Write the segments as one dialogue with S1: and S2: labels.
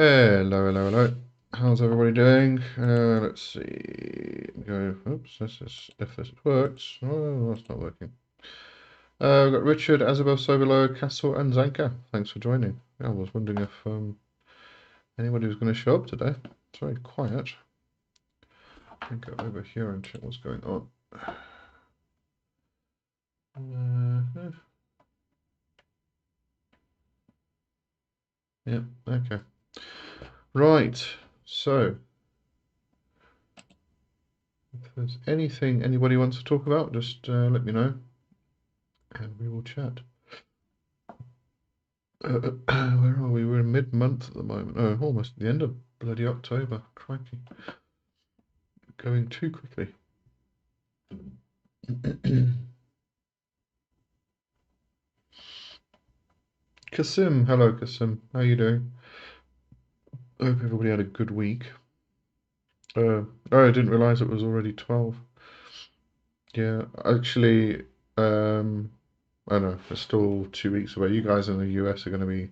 S1: Hello, hello, hello. How's everybody doing? Let's see. Go. Oops. If this works. Oh, that's not working. We've got Richard, Azabel, Sobolo, Castle, and Zanka. Thanks for joining. I was wondering if anybody was going to show up today. It's very quiet. I can go over here and check what's going on. Yeah. Okay. Right. So, if there's anything anybody wants to talk about, just let me know, and we will chat. Where are we? We're in mid-month at the moment. Oh, almost the end of bloody October. Crikey. Going too quickly. Kasim, hello Kasim. How you doing? I hope everybody had a good week. Oh, I didn't realize it was already 12. Yeah, actually, I don't know, it's still 2 weeks away. You guys in the US are going to be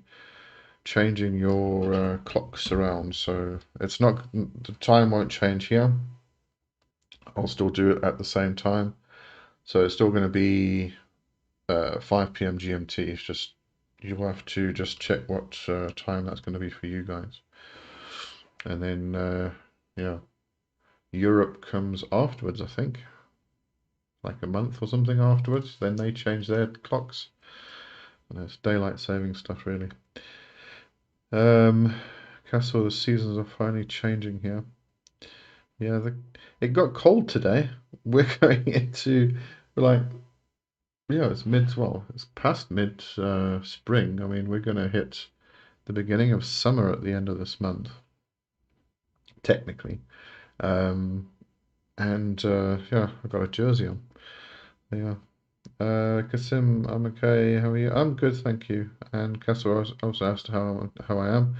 S1: changing your clocks around, so it's not, the time won't change here. I'll still do it at the same time. So it's still going to be 5 p.m. GMT. It's just you'll have to just check what time that's going to be for you guys. And then yeah, Europe comes afterwards, I think, like a month or something afterwards. Then they change their clocks, and it's daylight saving stuff really. Castle, the seasons are finally changing here. Yeah, it got cold today. We're going into like yeah, it's past mid spring. I mean, we're going to hit the beginning of summer at the end of this month, technically. Um, and yeah, I've got a jersey on. Yeah. Kasim, I'm okay. How are you? I'm good, thank you. And Castle also asked how I am,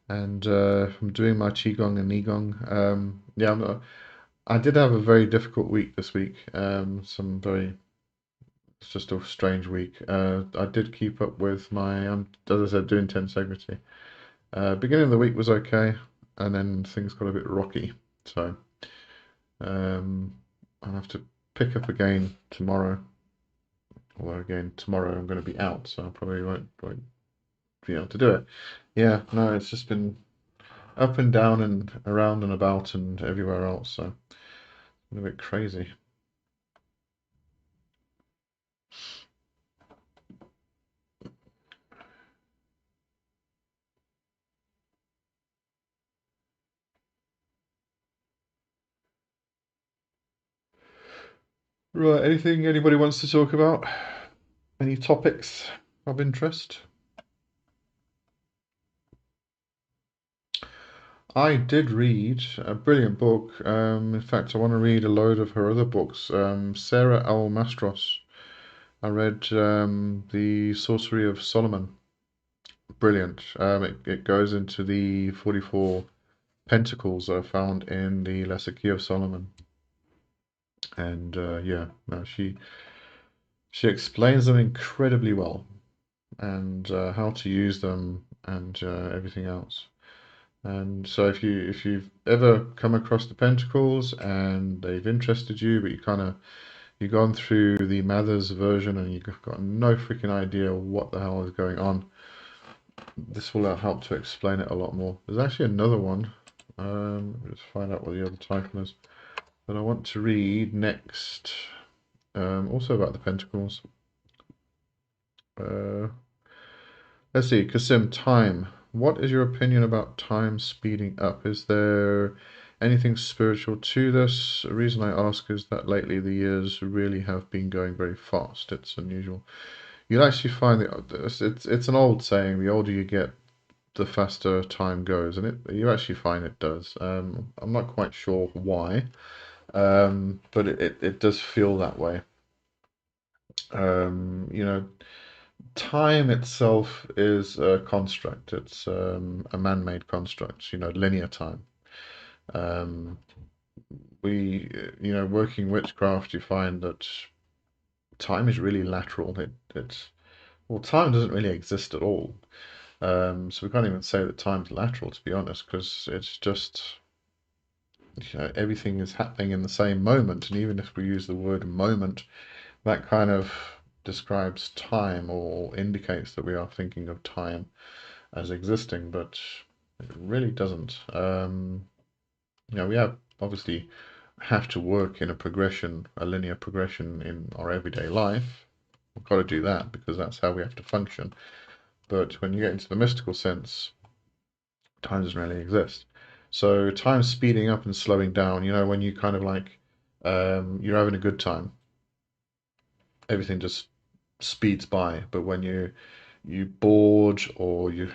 S1: and I'm doing my qigong and nigong. Yeah, I did have a very difficult week this week. It's just a strange week. I did keep up with my, as I said, doing tensegrity. Beginning of the week was okay, and then things got a bit rocky. So I'll have to pick up again tomorrow. Although again, tomorrow I'm going to be out, so I probably won't be able to do it. Yeah, no, it's just been up and down and around and about and everywhere else, so it's been a bit crazy. Right, anything anybody wants to talk about? Any topics of interest? I did read a brilliant book. In fact, I want to read a load of her other books. Sarah L. Mastros. I read The Sorcery of Solomon. Brilliant. It goes into the 44 pentacles that are found in the Lesser Key of Solomon. And yeah, no, she explains them incredibly well and how to use them and everything else. And so if you've ever come across the Pentacles and they've interested you, but you've gone through the Mathers version and you've got no freaking idea what the hell is going on, this will help to explain it a lot more. There's actually another one. Let's find out what the other title is that I want to read next. Also about the Pentacles. Uh, let's see, Kasim, time. What is your opinion about time speeding up? Is there anything spiritual to this? The reason I ask is that lately the years really have been going very fast. It's unusual. You'll actually find that it's an old saying, the older you get, the faster time goes, and you actually find it does. I'm not quite sure why, but it does feel that way. You know, time itself is a construct. It's a man-made construct, you know, linear time. Um, working witchcraft, you find that time is really lateral. Well, time doesn't really exist at all. So we can't even say that time's lateral, to be honest, because it's just, everything is happening in the same moment. And even if we use the word moment, that kind of describes time or indicates that we are thinking of time as existing, but it really doesn't. We have obviously have to work in a progression, a linear progression in our everyday life. We've got to do that because that's how we have to function. But when you get into the mystical sense, time doesn't really exist. So time's speeding up and slowing down. When you kind of like, you're having a good time, everything just speeds by. But when you bored or you're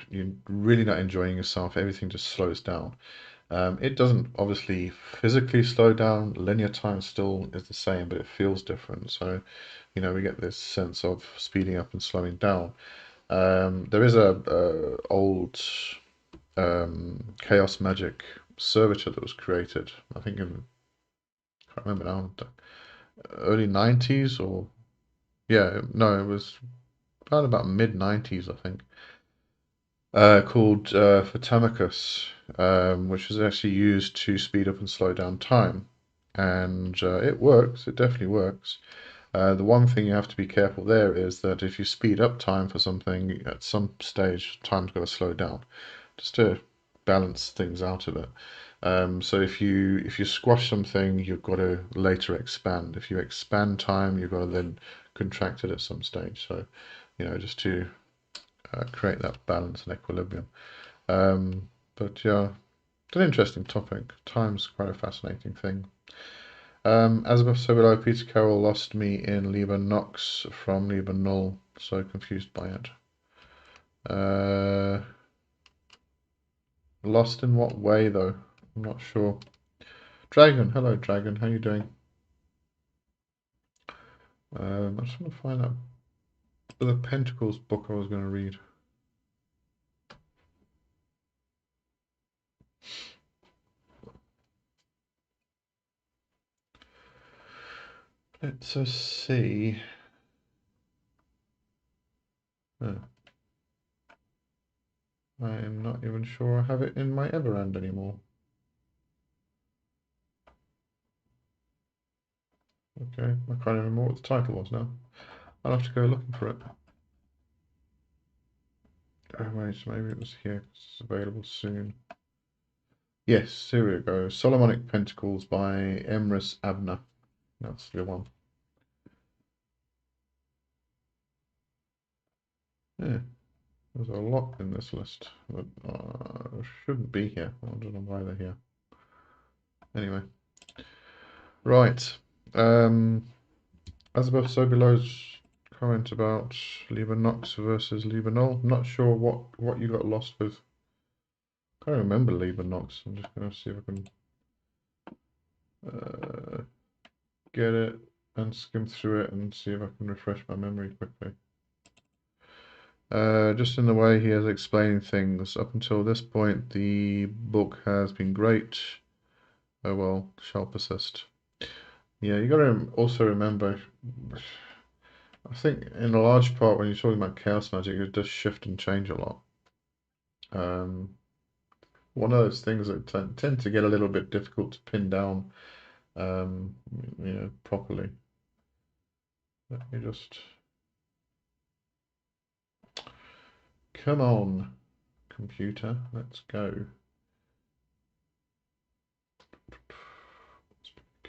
S1: really not enjoying yourself, everything just slows down. It doesn't obviously physically slow down. Linear time still is the same, but it feels different. So, we get this sense of speeding up and slowing down. There is a old chaos magic servitor that was created, I think I can't remember now, early 90s or, yeah, no, it was around about mid 90s, I think, called Photamicus, which is actually used to speed up and slow down time. And it works, it definitely works. The one thing you have to be careful there is that if you speed up time for something, at some stage, time's got to slow down, just to balance things out a bit. So if you squash something, you've got to later expand. If you expand time, you've got to then contract it at some stage. So, just to create that balance and equilibrium. But yeah, it's an interesting topic. Time's quite a fascinating thing. As above, so below, Peter Carroll lost me in Liber Nox from Liber Null, so confused by it. Lost in what way, though? I'm not sure. Dragon, hello Dragon, how you doing? I just want to find out the Pentacles book I was going to read. Let's see. Oh. I am not even sure I have it in my Everand anymore. Okay, I can't even remember what the title was now. I'll have to go looking for it. Oh wait, maybe it was here. It's available soon. Yes, here we go. Solomonic Pentacles by Emrys Abner. That's the one. Yeah, there's a lot in this list that shouldn't be here. I don't know why they're here. Anyway, right. As above, so below's comment about Liber Nox versus Liber Null. Not sure what you got lost with. Can't remember Liber Nox. I'm just going to see if I can get it and skim through it and see if I can refresh my memory quickly. Just in the way he has explained things up until this point, the book has been great. Oh well, shall persist. Yeah, you got to also remember, I think in a large part when you're talking about chaos magic, it does shift and change a lot. One of those things that tend to get a little bit difficult to pin down, properly. Let me just... Come on, computer, let's go.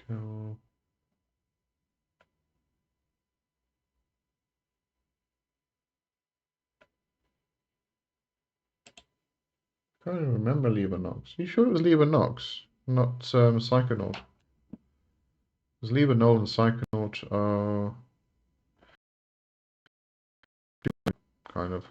S1: Cool. Can't even remember Liber Nox. You sure it was Liber Nox, not Psychonaut? Because Liber Null and Psychonaut are kind of...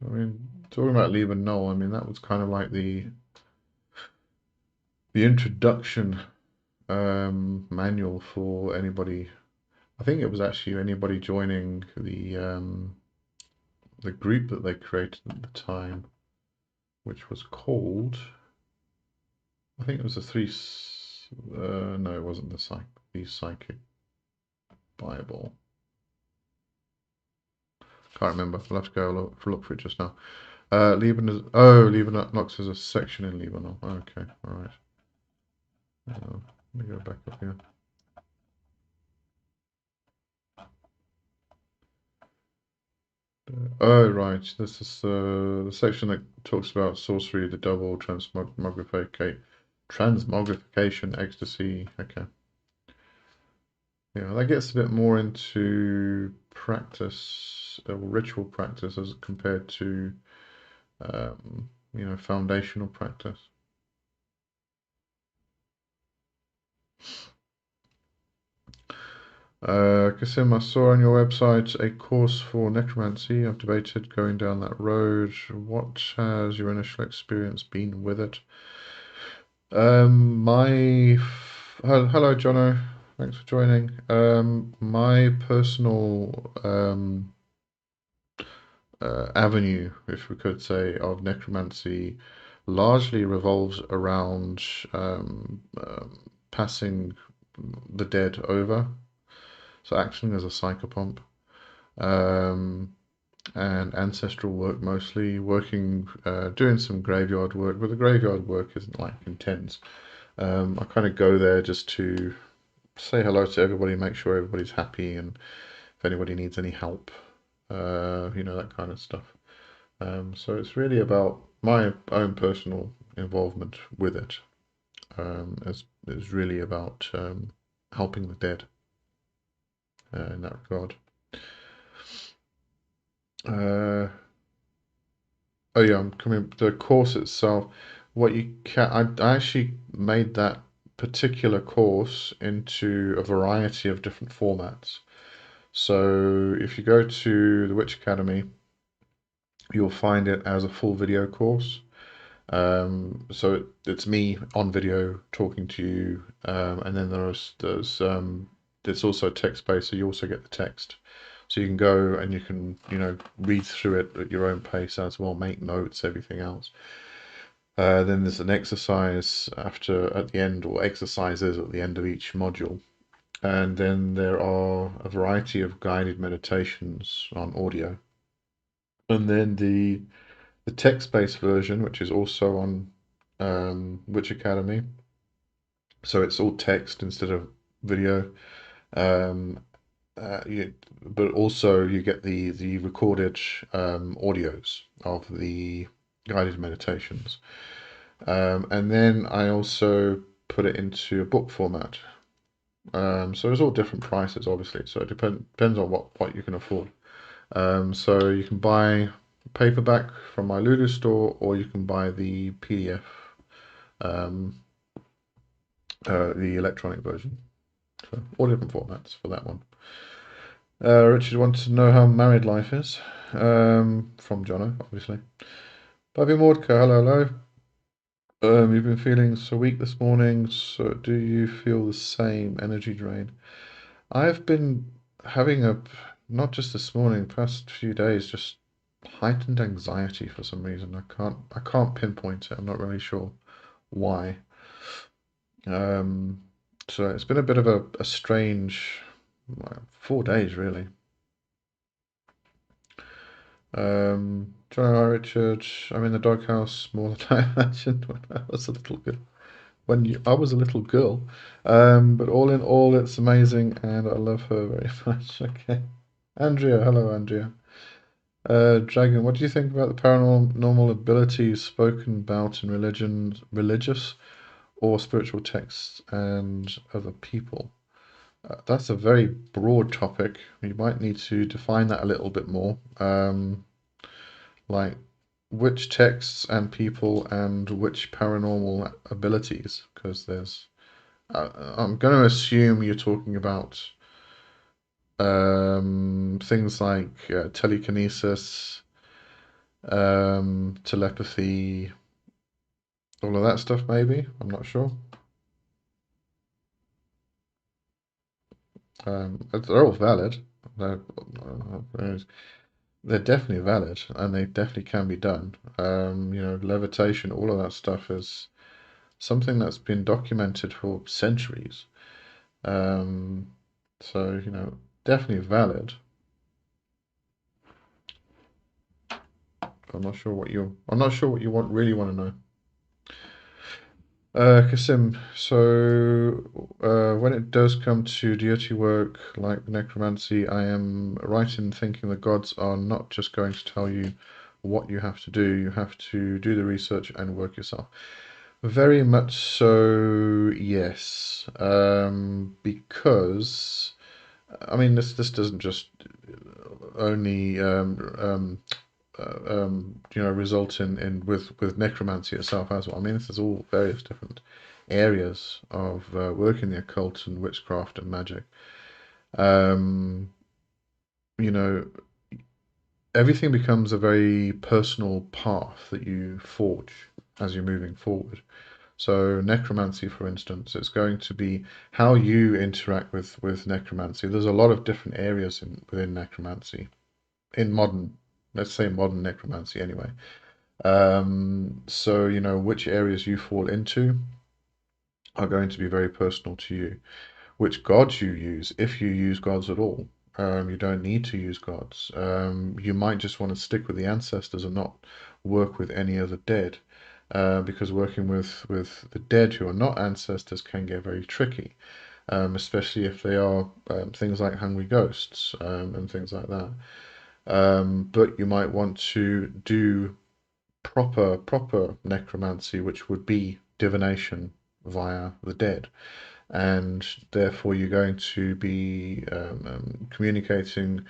S1: I mean, talking about Liber Null, I mean, that was kind of like the introduction manual for anybody. I think it was actually anybody joining the group that they created at the time, which was called, I think it was no, it wasn't the Psychic Bible. Can't remember. I'll have to go look for it just now. Liebenox is a section in Liebenox. Okay, all right. Let me go back up here. Oh, right. This is the section that talks about sorcery, the double, transmogrification, ecstasy. Okay. Yeah, that gets a bit more into practice, ritual practice, as compared to, foundational practice. Kasim, I saw on your website a course for necromancy. I've debated going down that road. What has your initial experience been with it? Hello, Jono. Thanks for joining. My personal avenue, if we could say, of necromancy largely revolves around passing the dead over, so acting as a psychopomp, and ancestral work mostly, doing some graveyard work, but the graveyard work isn't like intense. I kind of go there just to say hello to everybody, make sure everybody's happy, and if anybody needs any help, that kind of stuff. So it's really about my own personal involvement with it. It's really about helping the dead in that regard. Oh yeah, I'm coming. The course itself, what you can, I actually made that particular course into a variety of different formats. So if you go to the Witch Academy, you'll find it as a full video course. So it's me on video talking to you, and then there's also text-based, so you also get the text. So you can go and you can, read through it at your own pace as well, make notes, everything else. Then there's an exercise at the end, or exercises at the end of each module. And then there are a variety of guided meditations on audio. And then the text-based version, which is also on Witch Academy. So it's all text instead of video. Um, but also you get the recorded audios of the guided meditations. And then I also put it into a book format. So it's all different prices, obviously. So it depends on what you can afford. So you can buy paperback from my Lulu store, or you can buy the PDF, the electronic version. So all different formats for that one. Richard wants to know how married life is. From Jono, obviously. Bobby Mordka, hello. You've been feeling so weak this morning, so do you feel the same energy drain? I've been having not just this morning, past few days, just heightened anxiety for some reason. I can't pinpoint it. I'm not really sure why. So it's been a bit of a strange 4 days really. John, hi Richard. I'm in the doghouse more than I imagined when I was a little girl. I was a little girl. But all in all, it's amazing, and I love her very much. Okay, Andrea, hello Andrea. Dragon, what do you think about the paranormal abilities spoken about in religious or spiritual texts and other people? That's a very broad topic. You might need to define that a little bit more. Like which texts and people and which paranormal abilities, because I'm going to assume you're talking about things like telekinesis, telepathy, all of that stuff, maybe. I'm not sure. They're all valid. They're, they're definitely valid, and they definitely can be done. Levitation, all of that stuff is something that's been documented for centuries. Um, so, definitely valid. I'm not sure what you really want to know. Kasim, so when it does come to deity work like necromancy, I am right in thinking the gods are not just going to tell you what you have to do. You have to do the research and work yourself. Very much so, yes. Because I mean, this doesn't just only result in with necromancy itself as well. I mean, this is all various different areas of work in the occult and witchcraft and magic. Um, you know, Everything becomes a very personal path that you forge as you're moving forward. So necromancy, for instance, it's going to be how you interact with necromancy. There's a lot of different areas within necromancy, in modern, let's say modern necromancy anyway. So, which areas you fall into are going to be very personal to you. Which gods you use, if you use gods at all. You don't need to use gods. You might just want to stick with the ancestors and not work with any other dead. Because working with the dead who are not ancestors can get very tricky, especially if they are things like hungry ghosts and things like that. But you might want to do proper necromancy, which would be divination via the dead, and therefore you're going to be communicating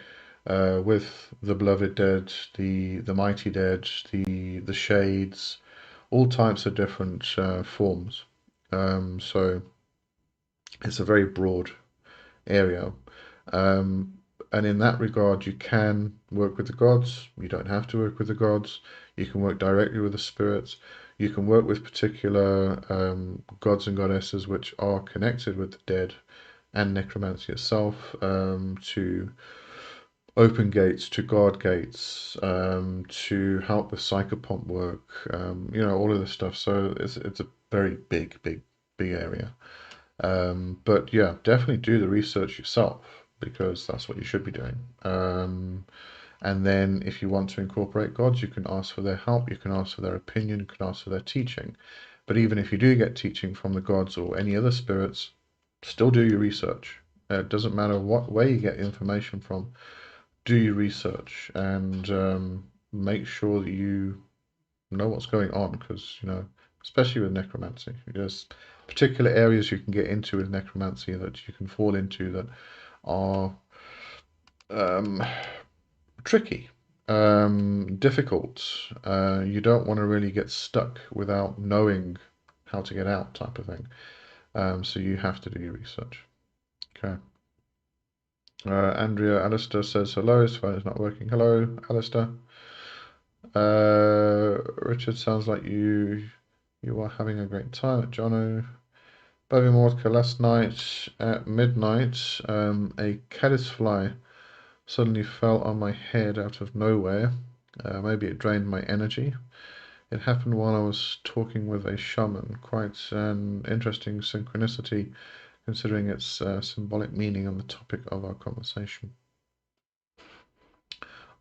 S1: with the beloved dead, the mighty dead, the shades, all types of different forms. So it's a very broad area. Um, and in that regard, you can work with the gods. You don't have to work with the gods. You can work directly with the spirits. You can work with particular gods and goddesses which are connected with the dead and necromancy itself, to open gates, to guard gates, to help with psychopomp work, all of this stuff. So it's a very big area. But yeah, definitely do the research yourself because that's what you should be doing. And then if you want to incorporate gods, you can ask for their help, you can ask for their opinion, you can ask for their teaching. But even if you do get teaching from the gods or any other spirits, still do your research. It doesn't matter what way you get information from, do your research and make sure that you know what's going on because, especially with necromancy, there's particular areas you can get into with necromancy that you can fall into that are um, tricky, difficult. You don't want to really get stuck without knowing how to get out, type of thing. So you have to do your research. Okay. Andrea Alistair says hello. His phone is not working. Hello, Alistair. Richard, sounds like you are having a great time at Jono. Bobby Mordka, last night at midnight, a caddisfly suddenly fell on my head out of nowhere. Maybe it drained my energy. It happened while I was talking with a shaman. Quite an interesting synchronicity, considering its symbolic meaning on the topic of our conversation.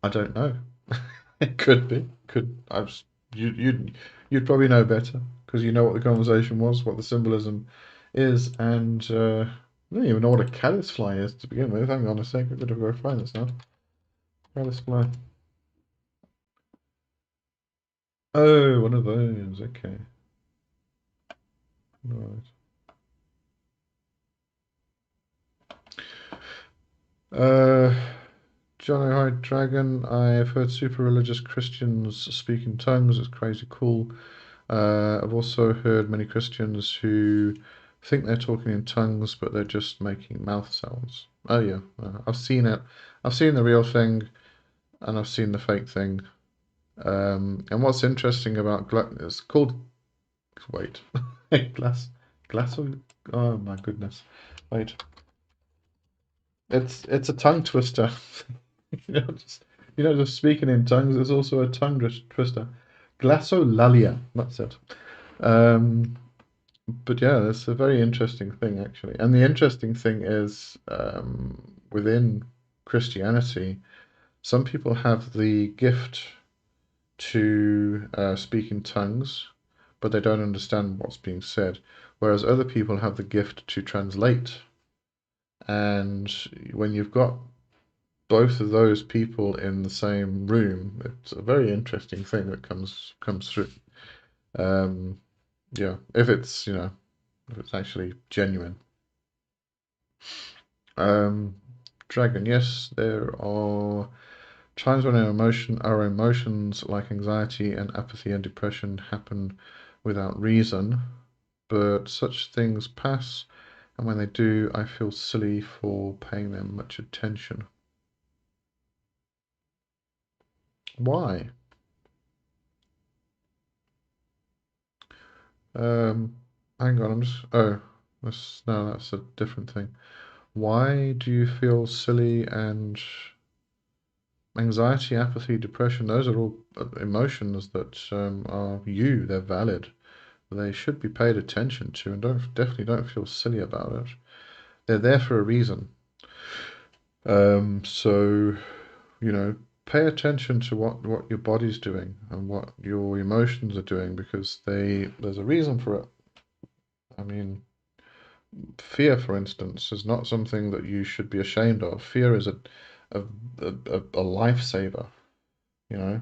S1: I don't know. It could be. You'd probably know better because you know what the conversation was, what the symbolism is, and I don't even know what a caddisfly is to begin with. Hang on a sec, we've got to go find this now. Caddisfly. Oh, one of those. Okay. Right. Uh, Johnny High Dragon. I've heard super religious Christians speak in tongues. It's crazy cool. I've also heard many Christians who think they're talking in tongues, but they're just making mouth sounds. Oh yeah, I've seen it. I've seen the real thing, and I've seen the fake thing. And what's interesting about it's called. Wait, glass. Oh my goodness. Wait. It's a tongue twister. Just speaking in tongues is also a tongue twister. Glassolalia, that's it. Um, but yeah, it's a very interesting thing actually. And the interesting thing is, within Christianity, some people have the gift to speak in tongues, but they don't understand what's being said, whereas other people have the gift to translate. And when you've got both of those people in the same room, it's a very interesting thing that comes through. Um, yeah, if it's actually genuine. Um, Dragon, yes, there are times when our emotions like anxiety and apathy and depression happen without reason, but such things pass, and when they do, I feel silly for paying them much attention. Why? Um, Hang on, no, that's a different thing. Why do you feel silly and anxiety, apathy, depression? Those are all emotions that are you. They're valid. They should be paid attention to, and definitely don't feel silly about it. They're there for a reason. So pay attention to what your body's doing and what your emotions are doing because there's a reason for it. I mean, fear, for instance, is not something that you should be ashamed of. Fear is a, a lifesaver, you know.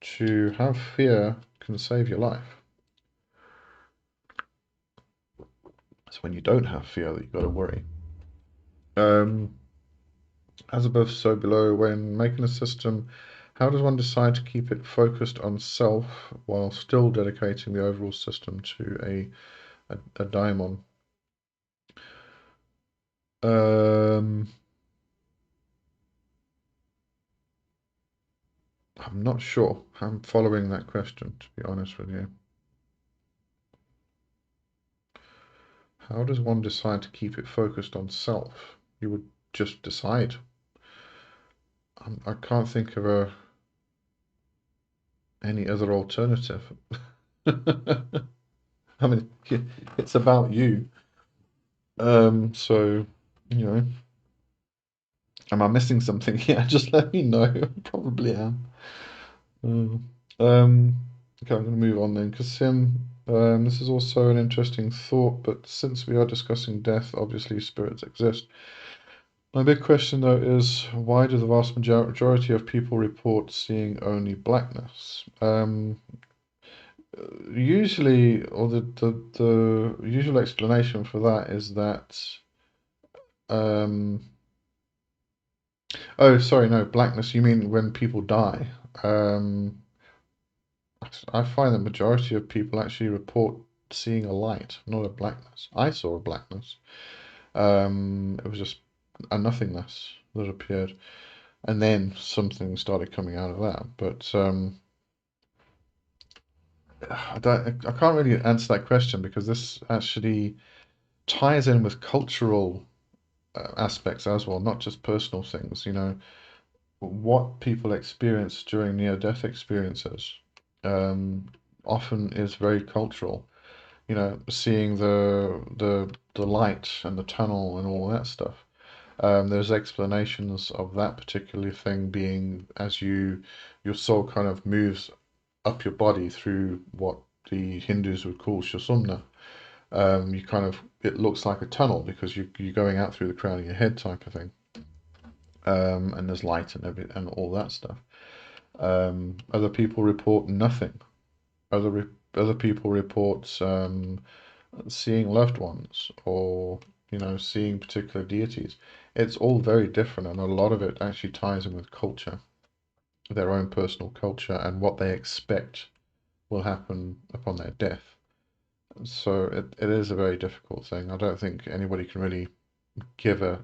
S1: To have fear can save your life. It's when you don't have fear that you've got to worry. Um, as above, so below. When making a system, how does one decide to keep it focused on self while still dedicating the overall system to a daimon? Um, I'm not sure. I'm following that question, to be honest with you. How does one decide to keep it focused on self? You would just decide. I can't think of any other alternative. I mean, it's about you. So, you know, am I missing something here? Just let me know. Probably am. Mm. Okay, I'm going to move on then, because this is also an interesting thought, but since we are discussing death, obviously spirits exist. My big question though is why do the vast majority of people report seeing only blackness? Usually, or the usual explanation for that is that um, oh, sorry, no, blackness. You mean when people die? Um, I find the majority of people actually report seeing a light, not a blackness. I saw a blackness. It was just a nothingness that appeared, and then something started coming out of that. But I can't really answer that question because this actually ties in with cultural aspects as well, not just personal things. What people experience during near-death experiences um, often is very cultural. Seeing the light and the tunnel and all that stuff. There's explanations of that particular thing being as your soul kind of moves up your body through what the Hindus would call Shasumna. It looks like a tunnel because you're going out through the crown of your head type of thing. And there's light and all that stuff. Other people report nothing. Other people report seeing loved ones or seeing particular deities. It's all very different, and a lot of it actually ties in with culture, their own personal culture, and what they expect will happen upon their death. So it is a very difficult thing. I don't think anybody can really give a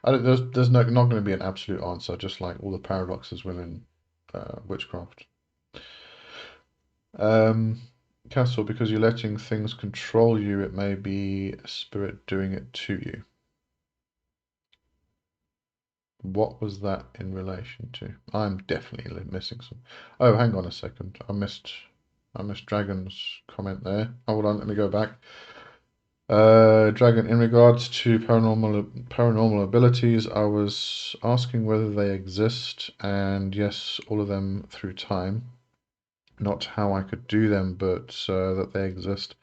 S1: I don't, there's not going to be an absolute answer, just like all the paradoxes within witchcraft. Um, Castle, because you're letting things control you, it may be a spirit doing it to you. What was that in relation to? I'm definitely missing some. Oh, hang on a second. I missed Dragon's comment there. Hold on, let me go back. Dragon, in regards to paranormal abilities, I was asking whether they exist, and yes, all of them through time. Not how I could do them, but that they exist,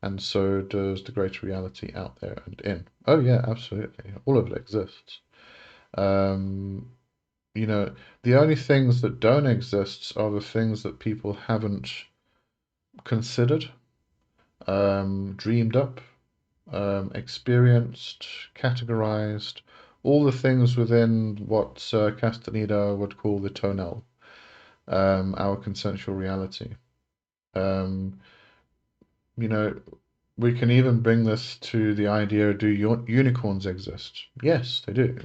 S1: and so does the greater reality out there and in. Oh yeah, absolutely. All of it exists. Um, you know, the only things that don't exist are the things that people haven't considered, dreamed up, experienced, categorized, all the things within what Castaneda would call the tonal, our consensual reality. Um, you know, we can even bring this to the idea, do unicorns exist? Yes, they do,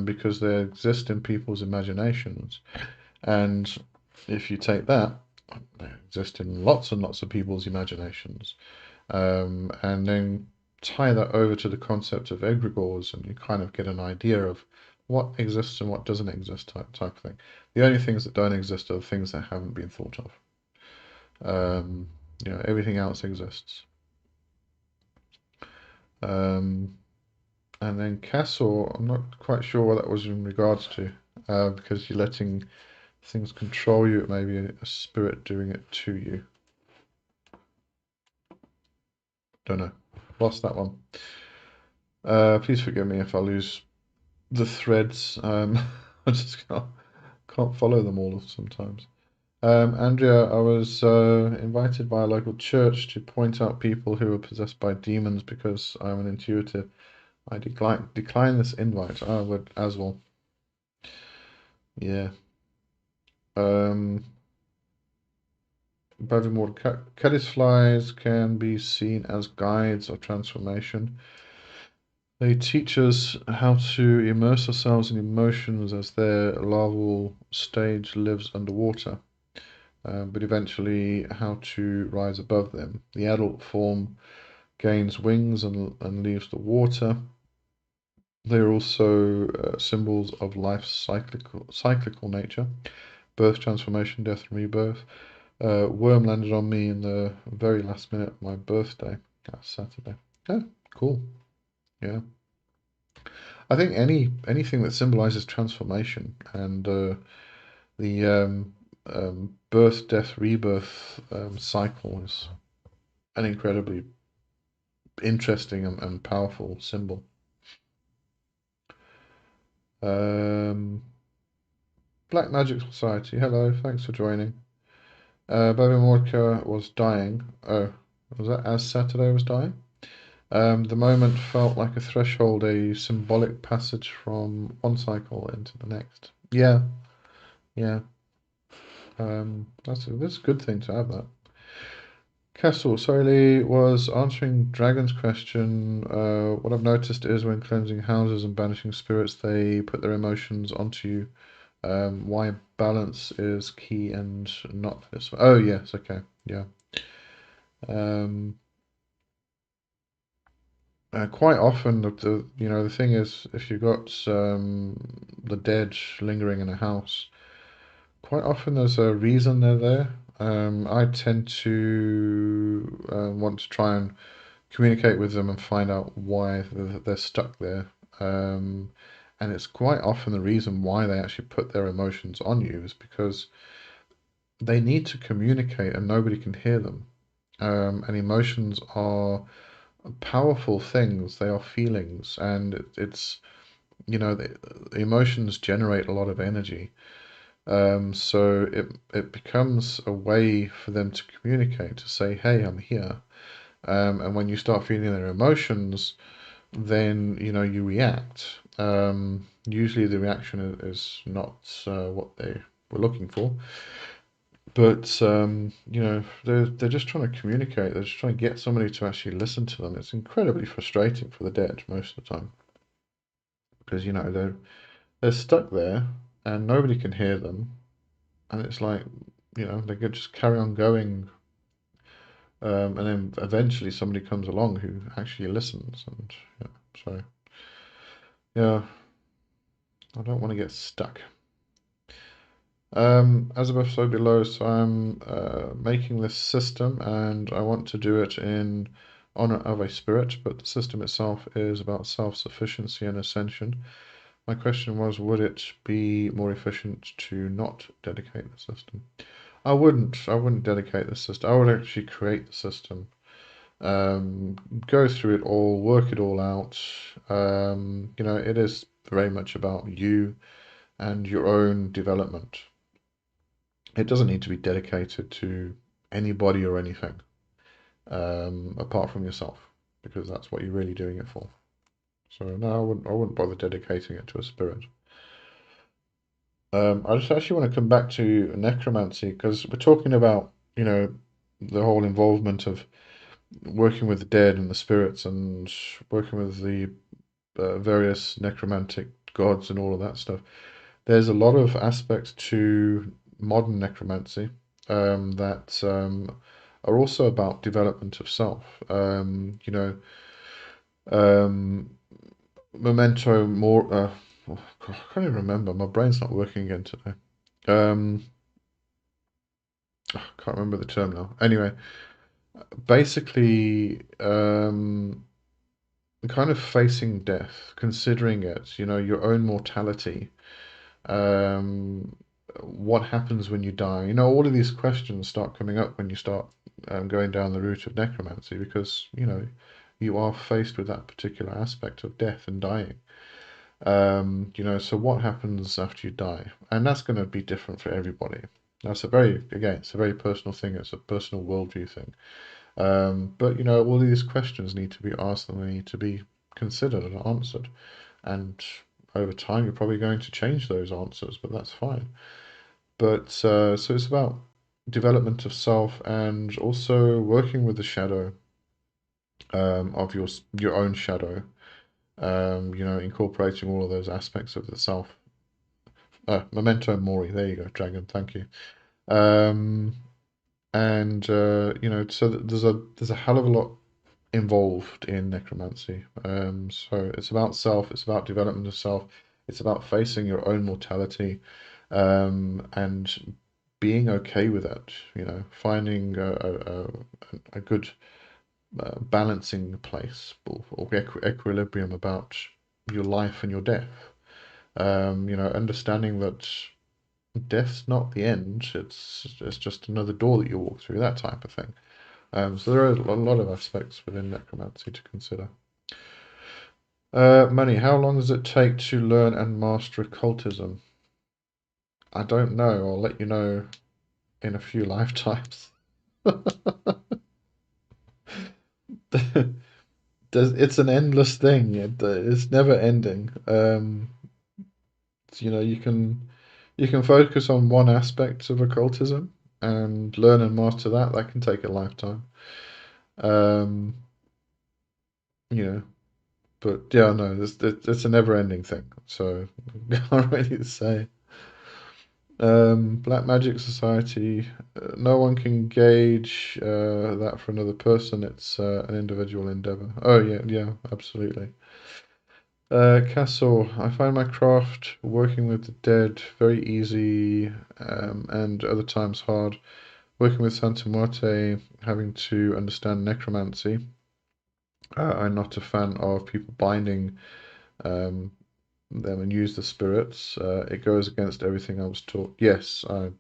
S1: because they exist in people's imaginations. And if you take that, they exist in lots and lots of people's imaginations. And then tie that over to the concept of egregores, and you kind of get an idea of what exists and what doesn't exist, type of thing. The only things that don't exist are the things that haven't been thought of. Everything else exists. Um, and then Castle, I'm not quite sure what that was in regards to, because you're letting things control you. It may be a spirit doing it to you. Don't know. Lost that one. Please forgive me if I lose the threads. I just can't follow them all sometimes. Andrea, I was invited by a local church to point out people who are possessed by demons because I'm an intuitive. I decline this invite. I would as well. Yeah. Bradley caddisflies can be seen as guides of transformation. They teach us how to immerse ourselves in emotions as their larval stage lives underwater, but eventually how to rise above them. The adult form gains wings and leaves the water. They are also symbols of life's cyclical nature, birth, transformation, death, and rebirth. Worm landed on me in the very last minute of my birthday. That's Saturday. Oh, cool. Yeah. I think anything that symbolizes transformation and the birth, death, rebirth cycle is an incredibly interesting and powerful symbol. Black Magic Society, hello, thanks for joining. Baby Morka was dying. Oh, was that as Saturday was dying? The moment felt like a threshold, a symbolic passage from one cycle into the next. Yeah, yeah. That's a good thing to have that. Castle, Sorely was answering Dragon's question. What I've noticed is when cleansing houses and banishing spirits, they put their emotions onto you. Why balance is key and not this. Oh, yes, okay, yeah. Quite often, the thing is, if you've got the dead lingering in a house, quite often there's a reason they're there. I tend to want to try and communicate with them and find out why they're stuck there. Um, and it's quite often the reason why they actually put their emotions on you is because they need to communicate and nobody can hear them. And emotions are powerful things. They are feelings, and it's the emotions generate a lot of energy. So it becomes a way for them to communicate, to say, "Hey, I'm here." And when you start feeling their emotions, then you react. Usually, the reaction is not what they were looking for, but they're just trying to communicate. They're just trying to get somebody to actually listen to them. It's incredibly frustrating for the dead most of the time because they're stuck there and nobody can hear them, and it's like they could just carry on going, and then eventually somebody comes along who actually listens, and so yeah. I don't want to get stuck. As above, so below. So I'm making this system, and I want to do it in honor of a spirit, but the system itself is about self-sufficiency and ascension. My question was, would it be more efficient to not dedicate the system? I wouldn't. I wouldn't dedicate the system. I would actually create the system. Go through it all, work it all out. You know, it is very much about you and your own development. It doesn't need to be dedicated to anybody or anything, apart from yourself, because that's what you're really doing it for. So no, I wouldn't bother dedicating it to a spirit. I just actually want to come back to necromancy because we're talking about, you know, the whole involvement of working with the dead and the spirits and working with the various necromantic gods and all of that stuff. There's a lot of aspects to modern necromancy that are also about development of self. You know, um, memento more. Oh, God, I can't even remember. My brain's not working again today. Um, I can't remember the term now. Anyway, basically, kind of facing death, considering it, you know, your own mortality, um, what happens when you die? You know, all of these questions start coming up when you start going down the route of necromancy because, you know, you are faced with that particular aspect of death and dying. You know, so what happens after you die? And that's going to be different for everybody. That's a very, again, it's a very personal thing. It's a personal worldview thing. But, you know, all these questions need to be asked and they need to be considered and answered. And over time, you're probably going to change those answers, but that's fine. But so it's about development of self and also working with the shadow of your own shadow. You know, incorporating all of those aspects of the self. Memento mori. There you go, dragon. Thank you. Um, and you know, so there's a hell of a lot involved in necromancy. So it's about self, it's about development of self, it's about facing your own mortality, and being okay with it. You know, finding a good balancing place or equilibrium about your life and your death. You know, understanding that death's not the end; it's just another door that you walk through, that type of thing. So there are a lot of aspects within necromancy to consider. Money, how long does it take to learn and master occultism? I don't know. I'll let you know in a few lifetimes. It's an endless thing. It's never ending. You know, you can focus on one aspect of occultism and learn and master that. That can take a lifetime. Um, you know, but yeah, no, it's a never-ending thing. So I can't really say. Black Magic Society, no one can gauge that for another person. It's an individual endeavor. Oh yeah, yeah, absolutely. Castle, I find my craft working with the dead very easy and other times hard. Working with Santa Muerte, having to understand necromancy. I'm not a fan of people binding um, them and use the spirits. It goes against everything I was taught. Yes, I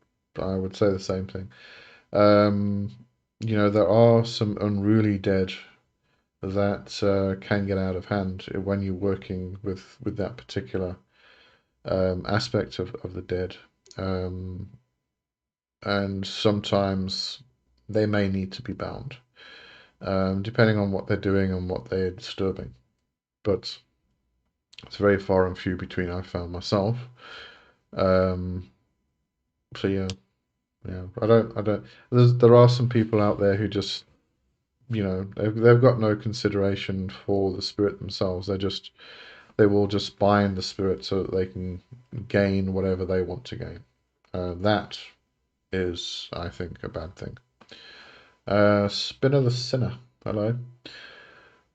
S1: would say the same thing. Um, you know, there are some unruly dead that can get out of hand when you're working with that particular aspect of the dead. Um, and sometimes they may need to be bound, depending on what they're doing and what they're disturbing. But it's very far and few between, I've found myself. Um, so yeah, yeah. I don't. There are some people out there who just, you know, they've got no consideration for the spirit themselves. They will just bind the spirit so that they can gain whatever they want to gain. That is, I think, a bad thing. Spinner the Sinner. Hello.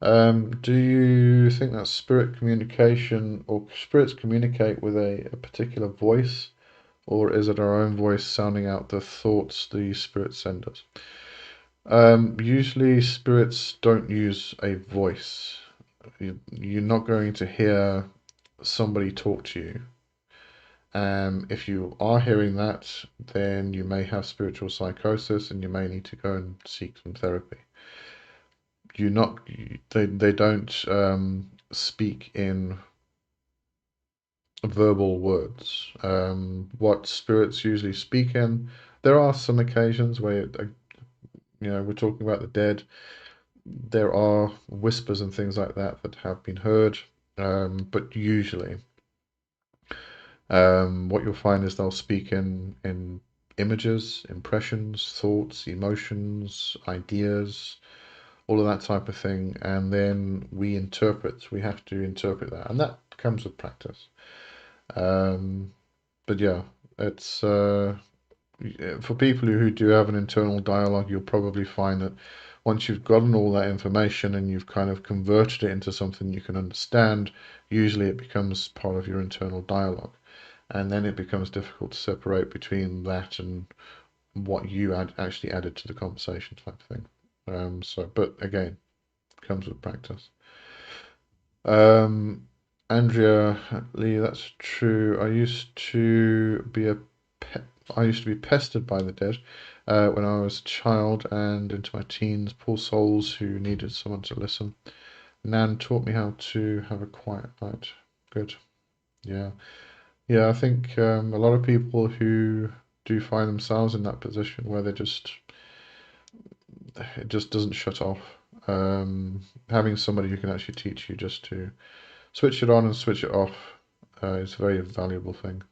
S1: Do you think that spirit communication or spirits communicate with a particular voice, or is it our own voice sounding out the thoughts the spirits send us? Usually spirits don't use a voice. You're not going to hear somebody talk to you. If you are hearing that, then you may have spiritual psychosis and you may need to go and seek some therapy. You're not, they don't speak in verbal words. What spirits usually speak in, there are some occasions where, we're talking about the dead. There are whispers and things like that that have been heard, but usually, what you'll find is they'll speak in images, impressions, thoughts, emotions, ideas, all of that type of thing, and then we have to interpret that, and that comes with practice. But yeah, it's for people who do have an internal dialogue, you'll probably find that once you've gotten all that information and you've kind of converted it into something you can understand, usually it becomes part of your internal dialogue. And then it becomes difficult to separate between that and what you actually added to the conversation type thing. But again, comes with practice. Um, Andrea Lee, that's true. Pe I used to be pestered by the dead when I was a child and into my teens. Poor souls who needed someone to listen. Nan taught me how to have a quiet night. Good. Yeah. Yeah, I think a lot of people who do find themselves in that position where it just doesn't shut off. Having somebody who can actually teach you just to switch it on and switch it off is a very valuable thing.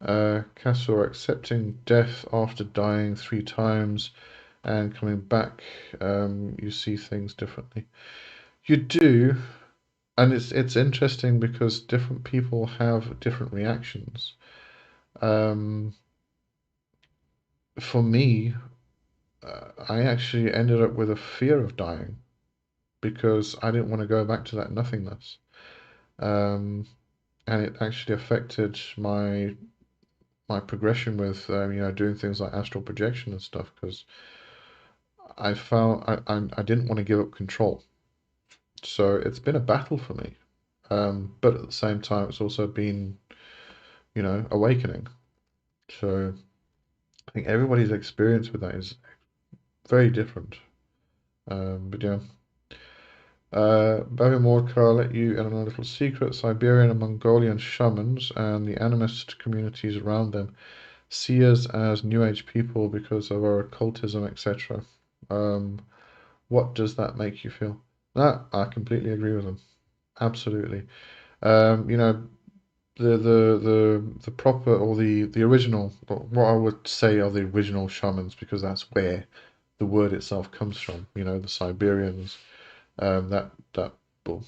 S1: Castor, accepting death after dying 3 times and coming back, you see things differently. You do, and it's interesting because different people have different reactions. Um, for me, I actually ended up with a fear of dying because I didn't want to go back to that nothingness. Um, and it actually affected my progression with doing things like astral projection and stuff because I found I didn't want to give up control. So it's been a battle for me. But at the same time, it's also been, awakening. So I think everybody's experience with that is very different. But yeah. Bavimorka, I'll let you in on a little secret. Siberian and Mongolian shamans and the animist communities around them see us as New Age people because of our occultism, etc. Um, what does that make you feel? That I completely agree with them. Absolutely. You know, the proper or the original, what I would say are the original shamans, because that's where the word itself comes from. The Siberians, that well,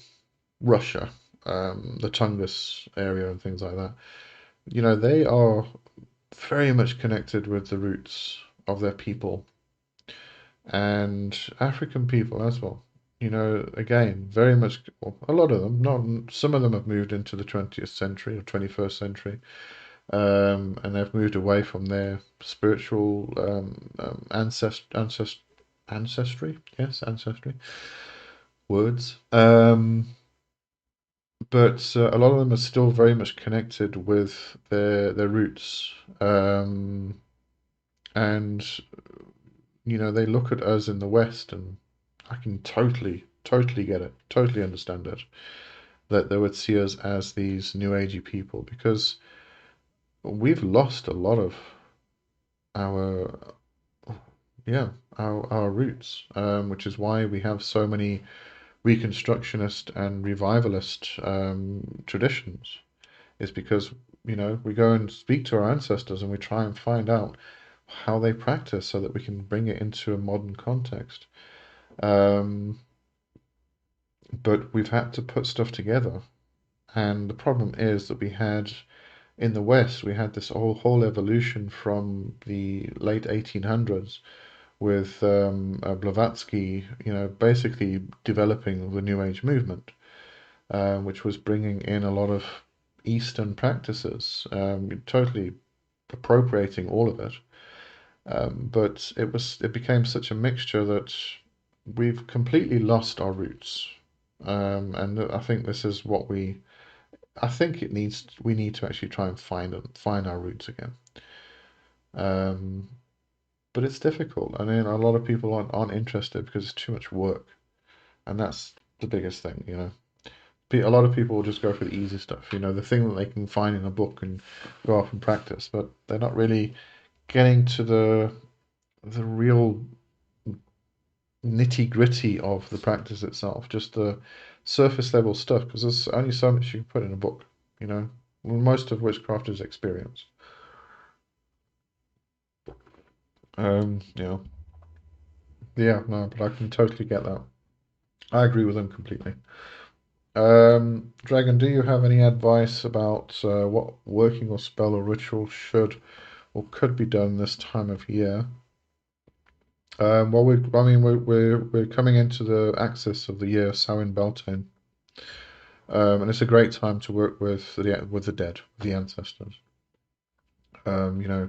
S1: Russia, the Tungus area and things like that. They are very much connected with the roots of their people and African people as well. Again, very much, well, a lot of them, not some of them have moved into the 20th century or 21st century, and they've moved away from their spiritual ancestry. Yes, ancestry words. But a lot of them are still very much connected with their roots, and they look at us in the West, and I can totally get it, totally understand it, that they would see us as these new agey people because we've lost a lot of our yeah our roots, which is why we have so many Reconstructionist and revivalist traditions. Is because we go and speak to our ancestors and we try and find out how they practice so that we can bring it into a modern context. Um, but we've had to put stuff together. And the problem is that in the West, we had this whole evolution from the late 1800s with Blavatsky, basically developing the New Age movement, which was bringing in a lot of Eastern practices, totally appropriating all of it. But it became such a mixture that we've completely lost our roots. And I think this is what I think we need to actually try and find our roots again. Um, but it's difficult. I mean, a lot of people aren't interested because it's too much work, and that's the biggest thing. A lot of people will just go for the easy stuff, the thing that they can find in a book and go off and practice, but they're not really getting to the real nitty-gritty of the practice itself, just the surface level stuff, because there's only so much you can put in a book, you know. Most of witchcraft is experience. Yeah. Yeah, no, but I can totally get that. I agree with them completely. Dragon, do you have any advice about what working or spell or ritual should or could be done this time of year? Well, we're coming into the axis of the year, Samhain Beltane, and it's a great time to work with the dead, the ancestors. You know,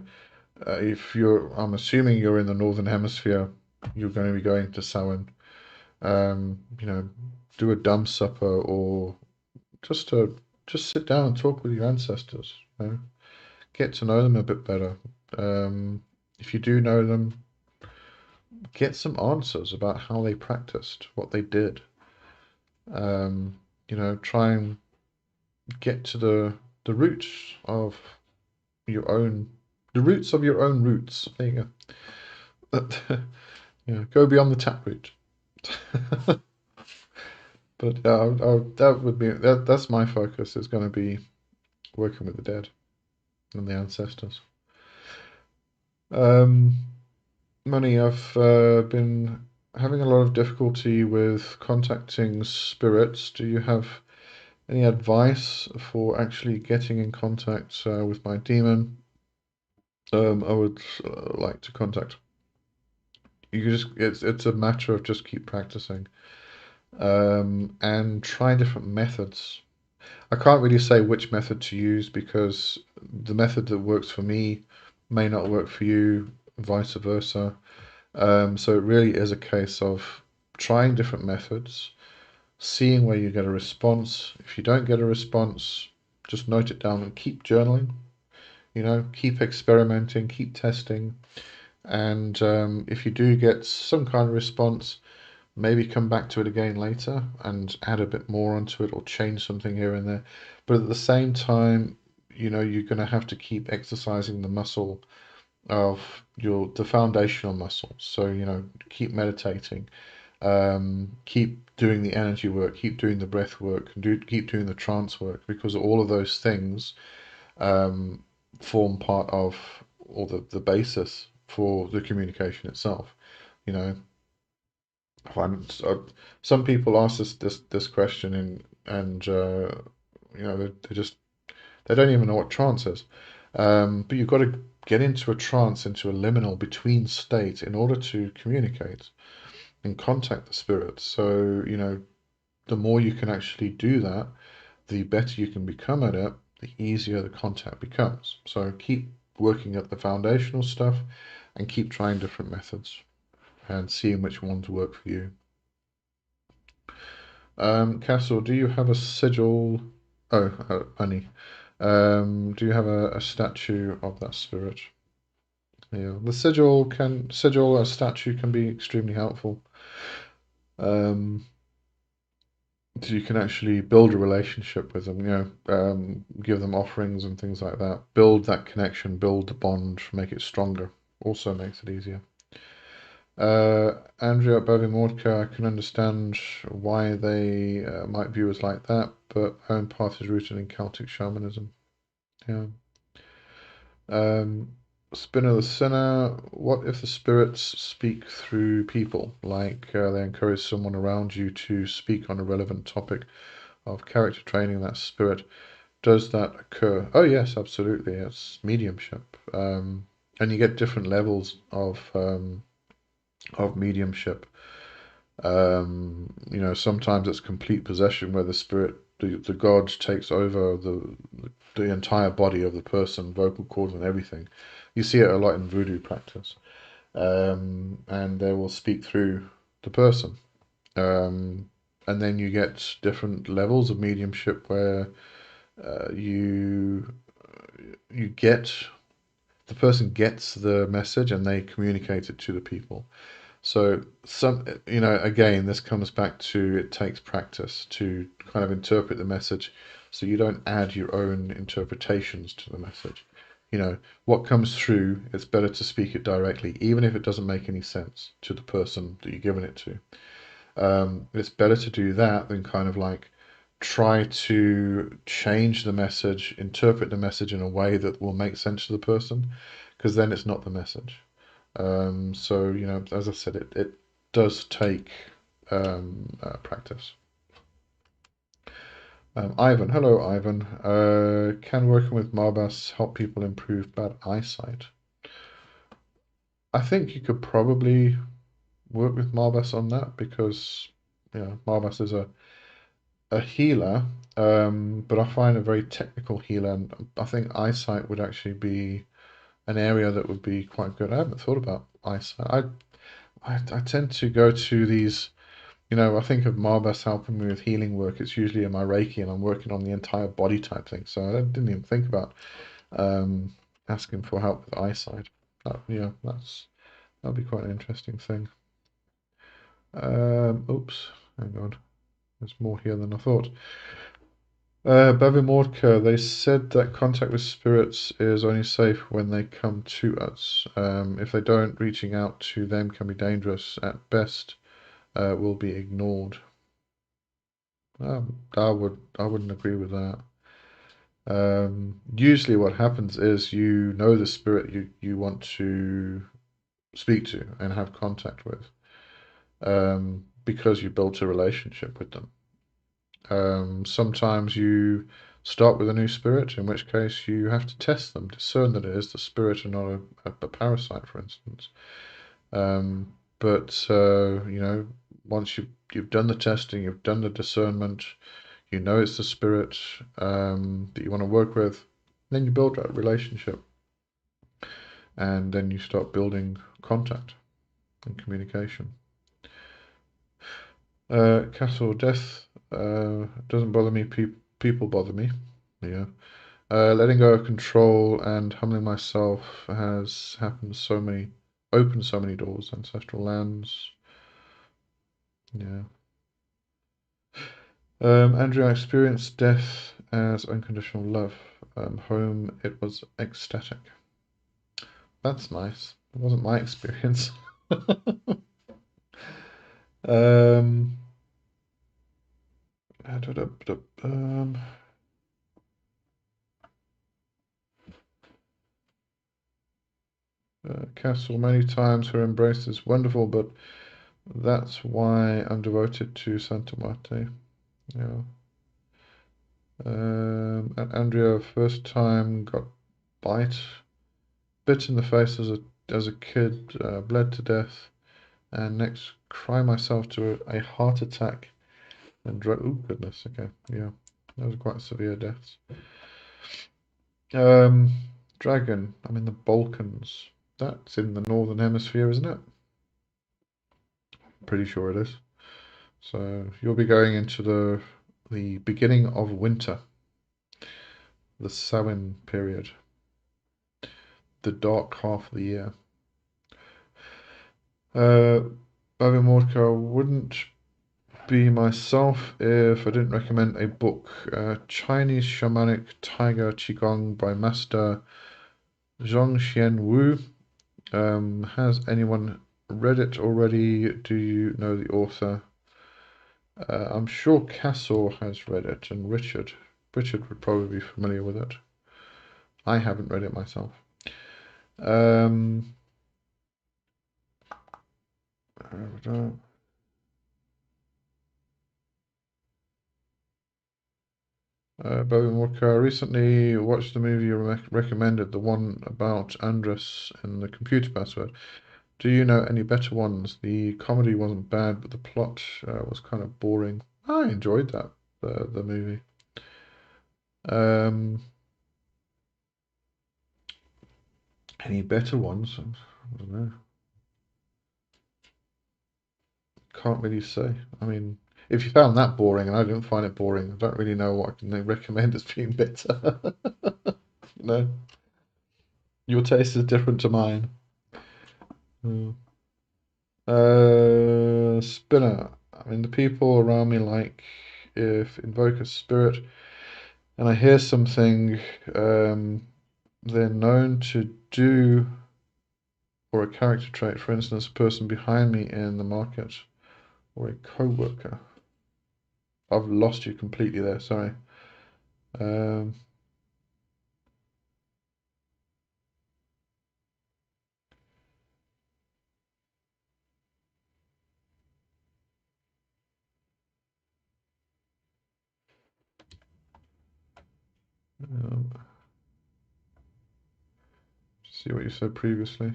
S1: if I'm assuming you're in the northern hemisphere, you're going to be going to Samhain. You know, do a dumb supper or just to just sit down and talk with your ancestors. Get to know them a bit better. If you do know them, get some answers about how they practiced, what they did. Try and get to the roots of your own the roots of your own roots. There you go. Go beyond the taproot. But that would be that's my focus is going to be working with the dead and the ancestors. Money, I've been having a lot of difficulty with contacting spirits. Do you have any advice for actually getting in contact with my demon? I would like to contact. It's a matter of just keep practicing and try different methods. I can't really say which method to use because the method that works for me may not work for you, vice versa. So it really is a case of trying different methods, seeing where you get a response. If you don't get a response, just note it down and keep journaling. Keep experimenting, keep testing. And if you do get some kind of response, maybe come back to it again later and add a bit more onto it or change something here and there. But at the same time, you're going to have to keep exercising the muscle of the foundational muscles. So, keep meditating, keep doing the energy work, keep doing the breath work, keep doing the trance work, because all of those things form part of or the basis for the communication itself. You know, some people ask this question and they don't even know what trance is. But you've got to get into a trance, into a liminal between state in order to communicate and contact the spirits. So, the more you can actually do that, the better you can become at it, the easier the contact becomes. So keep working at the foundational stuff and keep trying different methods and seeing which ones work for you. Castle, do you have a sigil? Oh, Annie. Do you have a statue of that spirit? Yeah, the sigil, a statue can be extremely helpful. So you can actually build a relationship with them, give them offerings and things like that. Build that connection, build the bond, make it stronger. Also makes it easier. Andrea Bavimordka, I can understand why they might view us like that, but my own path is rooted in Celtic shamanism. Yeah. Spinner the Sinner, what if the spirits speak through people? Like they encourage someone around you to speak on a relevant topic of character training that spirit. Does that occur? Oh, yes, absolutely. It's mediumship. And you get different levels of of mediumship. You know, sometimes it's complete possession where the spirit, the god takes over the entire body of the person, vocal cords and everything. You see it a lot in voodoo practice, and they will speak through the person. Um, and then you get different levels of mediumship where you get the person gets the message and they communicate it to the people. So you know, again, this comes back to it takes practice to kind of interpret the message, so you don't add your own interpretations to the message. You know, what comes through, it's better to speak it directly, even if it doesn't make any sense to the person that you're giving it to. It's better to do that than kind of like try to change the message, interpret the message in a way that will make sense to the person, because then it's not the message. So, you know, as I said, it does take practice. Ivan, hello, Ivan. Can working with Marbas help people improve bad eyesight? I think you could probably work with Marbas on that because, you know, Marbas is a healer, but I find a very technical healer, and I think eyesight would actually be an area that would be quite good. I haven't thought about eyesight. I tend to go to these, you know, I think of Marbas helping me with healing work. It's usually in my Reiki, and I'm working on the entire body type thing. So I didn't even think about um, asking for help with eyesight. Yeah, that'd be quite an interesting thing. Oops, hang on. There's more here than I thought. Bavimorka, they said that contact with spirits is only safe when they come to us. If they don't, reaching out to them can be dangerous. At best, will be ignored. I wouldn't agree with that. Usually, what happens is you know the spirit you want to speak to and have contact with, because you built a relationship with them. Sometimes you start with a new spirit, in which case you have to test them, discern that it is the spirit and not a parasite, for instance. But you know, once you've done the testing, you've done the discernment, you know it's the spirit that you want to work with, then you build that relationship, and then you start building contact and communication. Castle death doesn't bother me. People bother me. Yeah. Letting go of control and humbling myself has opened so many doors, ancestral lands. Yeah. Andrew, I experienced death as unconditional love. Home, it was ecstatic. That's nice. It wasn't my experience. um, um, Castle, many times her embrace is wonderful, but that's why I'm devoted to Santa Marte. Yeah. And Andrea, first time got bite, bit in the face as a kid, bled to death, and next cry myself to a heart attack and oh goodness, okay, yeah, those are quite severe deaths. Um, Dragon, I'm in the Balkans. That's in the northern hemisphere, isn't it? Pretty sure it is. So you'll be going into the beginning of winter, the Samhain period, the dark half of the year. Bobby Mordka wouldn't be myself if I didn't recommend a book, Chinese Shamanic Tiger Qigong by Master Zhongxian Wu. Has anyone read it already? Do you know the author? I'm sure Cassor has read it, and Richard. Richard would probably be familiar with it. I haven't read it myself. Um, Bobby Walker, recently watched the movie you recommended, the one about Andres and the computer password. Do you know any better ones? The comedy wasn't bad, but the plot was kind of boring. I enjoyed that, the movie. Um, any better ones? I don't know. Can't really say. I mean, if you found that boring and I didn't find it boring, I don't really know what I can recommend as being better. You know, your taste is different to mine. Mm. Spinner. I mean, the people around me like if invoke a spirit and I hear something they're known to do or a character trait, for instance, a person behind me in the market or a co-worker. I've lost you completely there, sorry. Um, um, see what you said previously.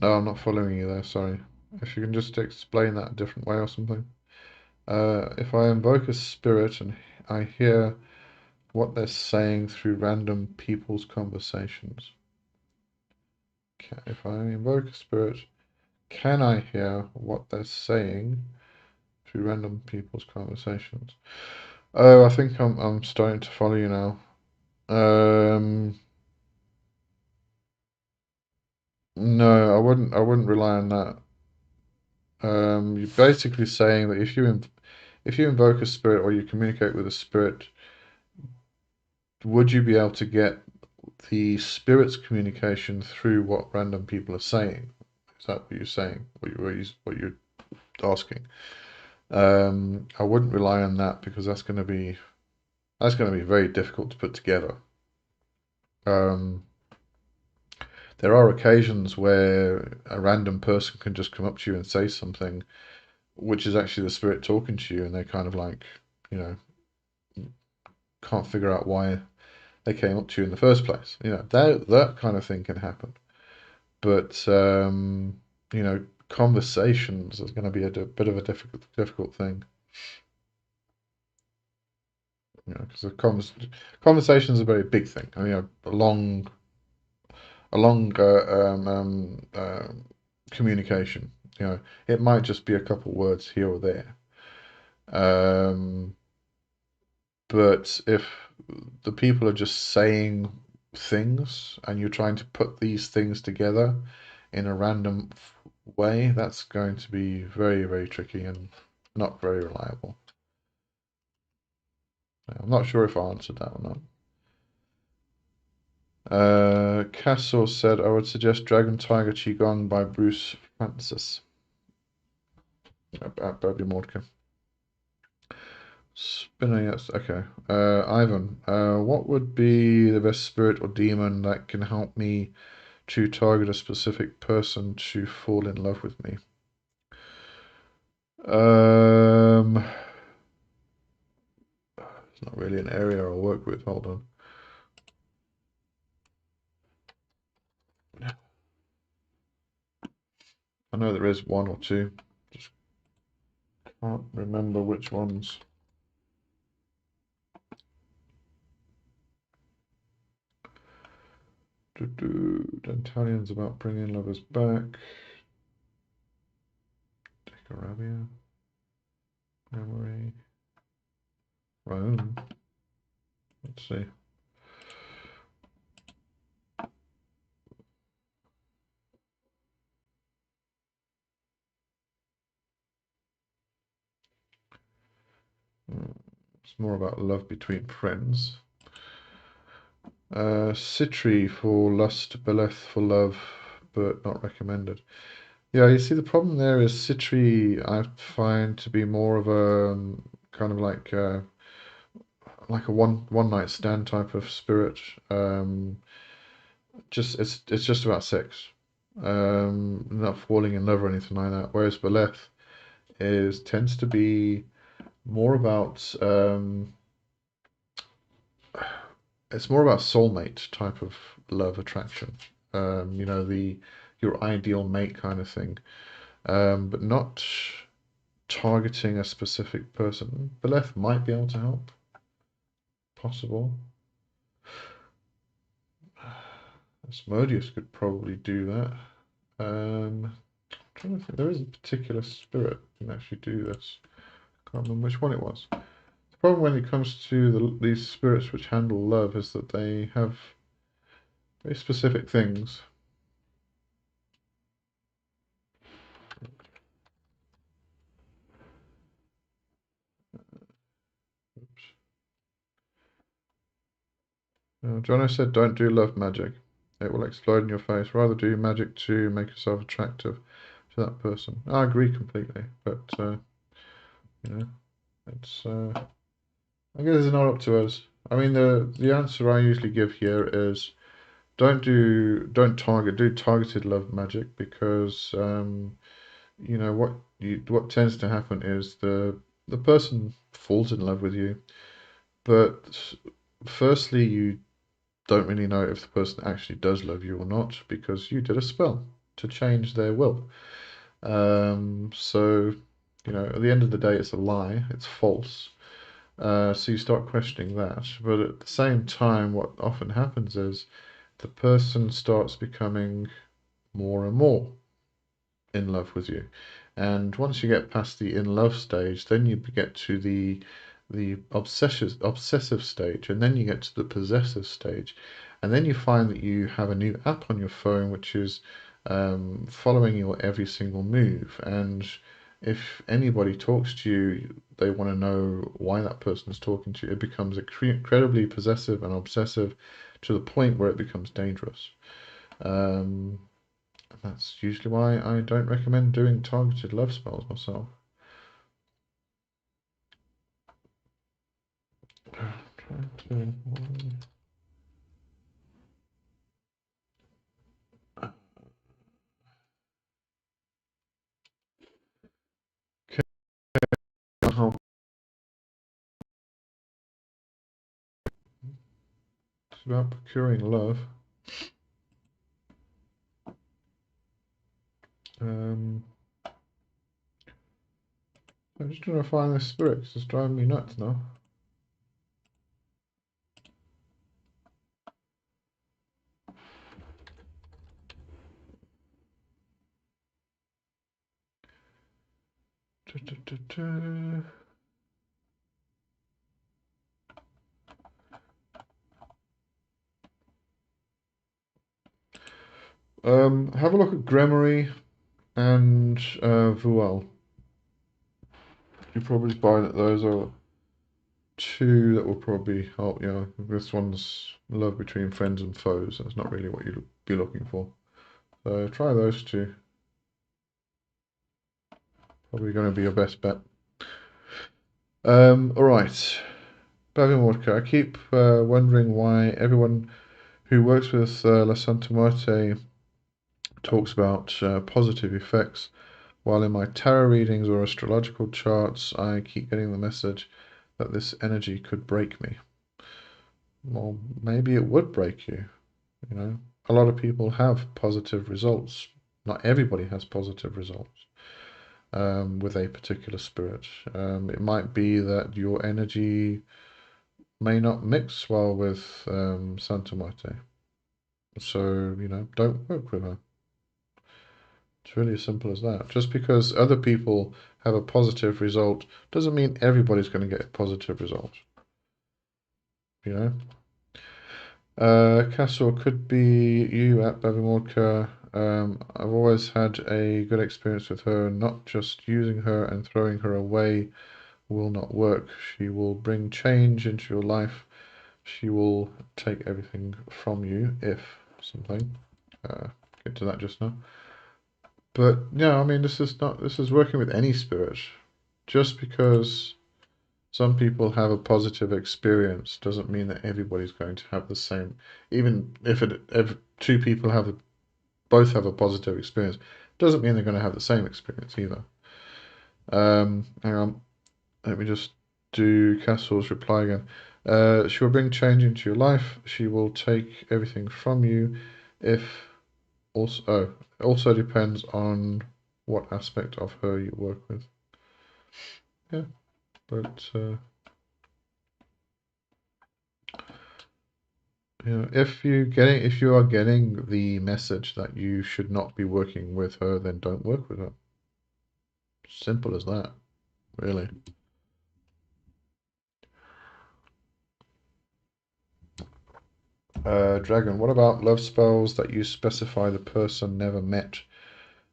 S1: No, I'm not following you there, sorry. If you can just explain that a different way or something. If I invoke a spirit and I hear what they're saying through random people's conversations. Okay, if I invoke a spirit, can I hear what they're saying through random people's conversations? Oh, I think I'm starting to follow you now. No, I wouldn't rely on that. You're basically saying that if you invoke a spirit or you communicate with a spirit, would you be able to get the spirit's communication through what random people are saying? Is that what you're saying? What you're asking? I wouldn't rely on that because that's going to be very difficult to put together. Um, there are occasions where a random person can just come up to you and say something, which is actually the spirit talking to you, and they're kind of like, you know, can't figure out why they came up to you in the first place. You know, that kind of thing can happen. But you know, conversations is going to be a bit of a difficult thing. You know, because conversation is a very big thing. I mean, a long communication. You know, it might just be a couple words here or there. Um, but if the people are just saying things and you're trying to put these things together in a random way, that's going to be very, very tricky and not very reliable. I'm not sure if I answered that or not. Castle said, I would suggest Dragon Tiger Qigong by Bruce Francis. Bobby Mordkin. Spinner, yes. Okay. Ivan, what would be the best spirit or demon that can help me to target a specific person to fall in love with me? It's not really an area I'll work with. Hold on. I know there is one or two. Just can't remember which ones. Dantalian's about bringing lovers back. Decarabia. Memory. Rome. Let's see. It's more about love between friends. Citri for lust, Beleth for love, but not recommended. Yeah, you see, the problem there is Citri I find to be more of a kind of like a one night stand type of spirit. Just it's just about sex. not falling in love or anything like that. Whereas Beleth tends to be more about it's more about soulmate type of love attraction. You know, the your ideal mate kind of thing. But not targeting a specific person. Beleth might be able to help. Possible. Asmodeus could probably do that. I'm trying to think. There is a particular spirit that can actually do this. Can't remember which one it was. The problem when it comes to these spirits which handle love is that they have very specific things. Jono said, "Don't do love magic. It will explode in your face. Rather do magic to make yourself attractive to that person." I agree completely, but you know, it's I guess it's not up to us. I mean, the answer I usually give here is don't target, do targeted love magic because you know what tends to happen is the person falls in love with you, but firstly you don't really know if the person actually does love you or not because you did a spell to change their will. So you know at the end of the day it's a lie, it's false. So you start questioning that. But at the same time, what often happens is the person starts becoming more and more in love with you. And once you get past the in love stage, then you get to the obsessive stage, and then you get to the possessive stage, and then you find that you have a new app on your phone which is following your every single move. And if anybody talks to you, they want to know why that person is talking to you. It becomes incredibly possessive and obsessive to the point where it becomes dangerous. Um, that's usually why I don't recommend doing targeted love spells myself. Trying to... Okay, it's about procuring love. I'm just trying to find this spirit because it's driving me nuts now. Have a look at Gremory and Vuel. You probably find that those are two that will probably help. You know, this one's love between friends and foes. That's not really what you'd be looking for. So try those two. Probably going to be your best bet. All right. Bavin Vodka. I keep wondering why everyone who works with La Santa Muerte talks about positive effects, while in my tarot readings or astrological charts, I keep getting the message that this energy could break me. Well, maybe it would break you. You know, a lot of people have positive results. Not everybody has positive results with a particular spirit. It might be that your energy may not mix well with Santa Muerte. So, you know, don't work with her. It's really as simple as that. Just because other people have a positive result doesn't mean everybody's going to get a positive result. You know? Castle could be you at Bavimorka. I've always had a good experience with her. Not just using her and throwing her away will not work. She will bring change into your life. She will take everything from you if something. Get to that just now. But yeah, I mean, this is working with any spirit. Just because some people have a positive experience doesn't mean that everybody's going to have the same. Even if two people have both have a positive experience. Doesn't mean they're going to have the same experience either. Hang on, let me just do Castle's reply again. She will bring change into your life. She will take everything from you. If also, it also depends on what aspect of her you work with. Yeah, but if you are getting the message that you should not be working with her, then don't work with her. Simple as that, really. Dragon, what about love spells that you specify the person never met?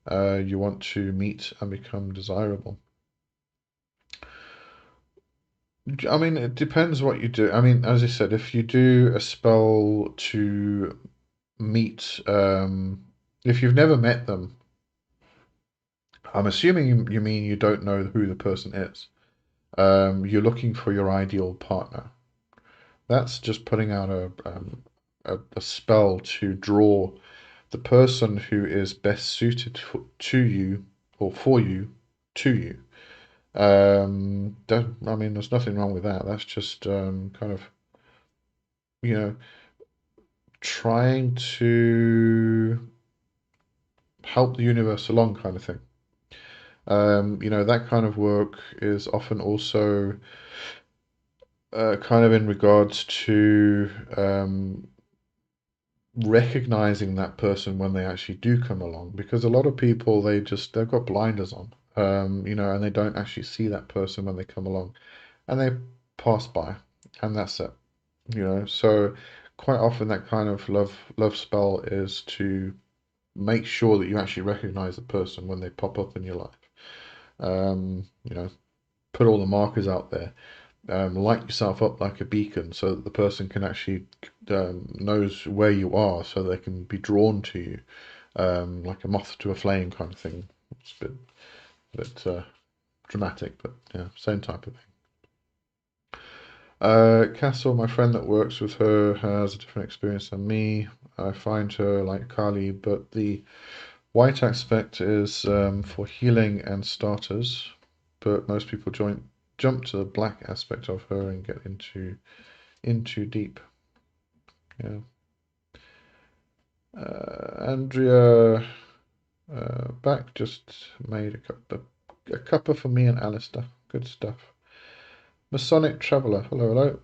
S1: You want to meet and become desirable. I mean, it depends what you do. I mean, as I said, if you do a spell to meet, if you've never met them, I'm assuming you mean you don't know who the person is. You're looking for your ideal partner. That's just putting out a spell to draw the person who is best suited to you or for you to you. I mean, there's nothing wrong with that. That's just kind of, you know, trying to help the universe along kind of thing. That kind of work is often also kind of in regards to recognizing that person when they actually do come along, because a lot of people they've got blinders on, and they don't actually see that person when they come along, and they pass by, and that's it, So quite often that kind of love spell is to make sure that you actually recognize the person when they pop up in your life. Um, you know, put all the markers out there. Light yourself up like a beacon so that the person can actually knows where you are, so they can be drawn to you, like a moth to a flame kind of thing. It's a bit dramatic, but yeah, same type of thing. Castle, my friend that works with her has a different experience than me. I find her like Kali, but the white aspect is for healing and starters, but most people jump to the black aspect of her and get into deep. Yeah. Andrea back just made a cuppa for me and Alistair. Good stuff. Masonic Traveller. Hello, hello.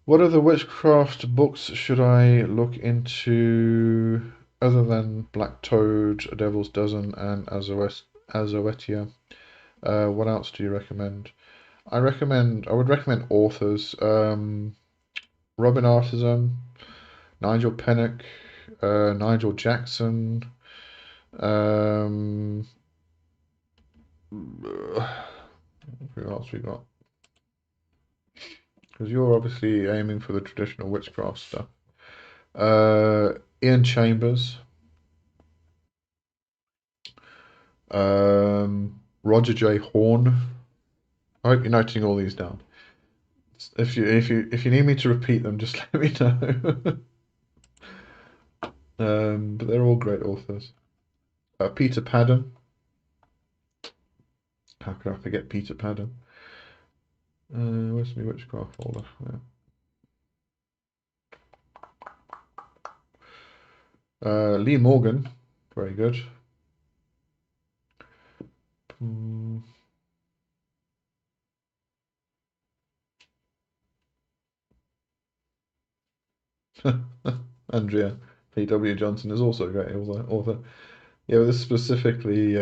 S1: What other witchcraft books should I look into other than Black Toad, A Devil's Dozen, and Azoetia? What else do you recommend? I would recommend authors. Robin Artisson, Nigel Pennick, Nigel Jackson. Um, who else we got? Because you're obviously aiming for the traditional witchcraft stuff. Ian Chambers, Roger J. Horne. I hope you're noting all these down. If you need me to repeat them, just let me know. But they're all great authors. Peter Paddon. How could I forget Peter Paddon? Where's my witchcraft folder? Lee Morgan, very good. Andrea P.W. Johnson is also a great author. Yeah, but this is specifically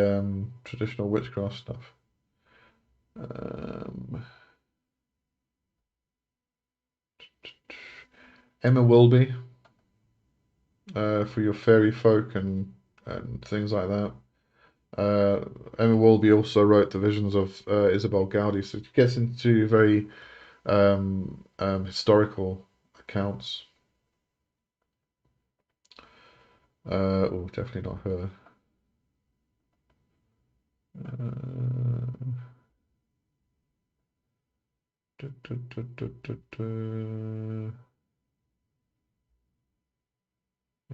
S1: traditional witchcraft stuff. Emma Wilby, for your fairy folk and things like that. Emma Wilby also wrote the Visions of Isabel Gowdy, so it gets into very historical accounts. Oh, definitely not her.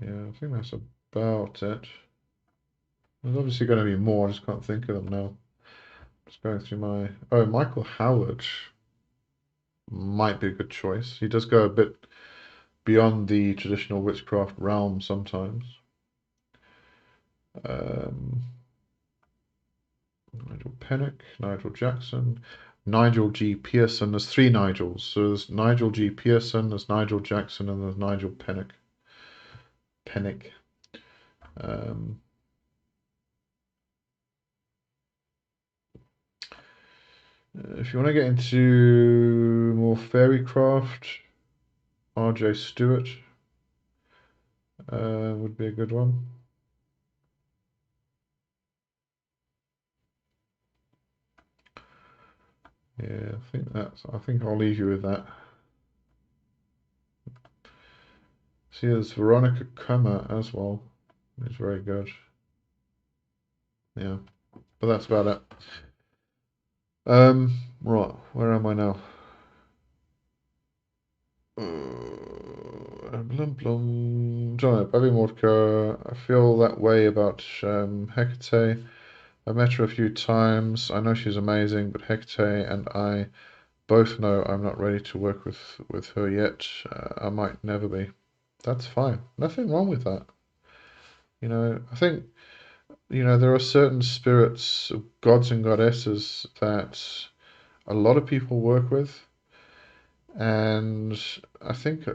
S1: Yeah, I think that's about it. There's obviously going to be more, I just can't think of them now. Just going through my... Oh, Michael Howard might be a good choice. He does go a bit beyond the traditional witchcraft realm sometimes. Nigel Pennick, Nigel Jackson, Nigel G. Pearson. There's three Nigels. So there's Nigel G. Pearson, there's Nigel Jackson, and there's Nigel Pennick. If you want to get into more fairycraft, R.J. Stewart would be a good one. Yeah, I think I'll leave you with that. See, there's Veronica Cummer as well. It's very good. Yeah, but that's about it. Right, where am I now? Blum blum. Bobby Mordka. I feel that way about Hecate. I've met her a few times. I know she's amazing, but Hecate and I both know I'm not ready to work with her yet. I might never be. That's fine. Nothing wrong with that. I think, there are certain spirits, gods and goddesses that a lot of people work with, and I think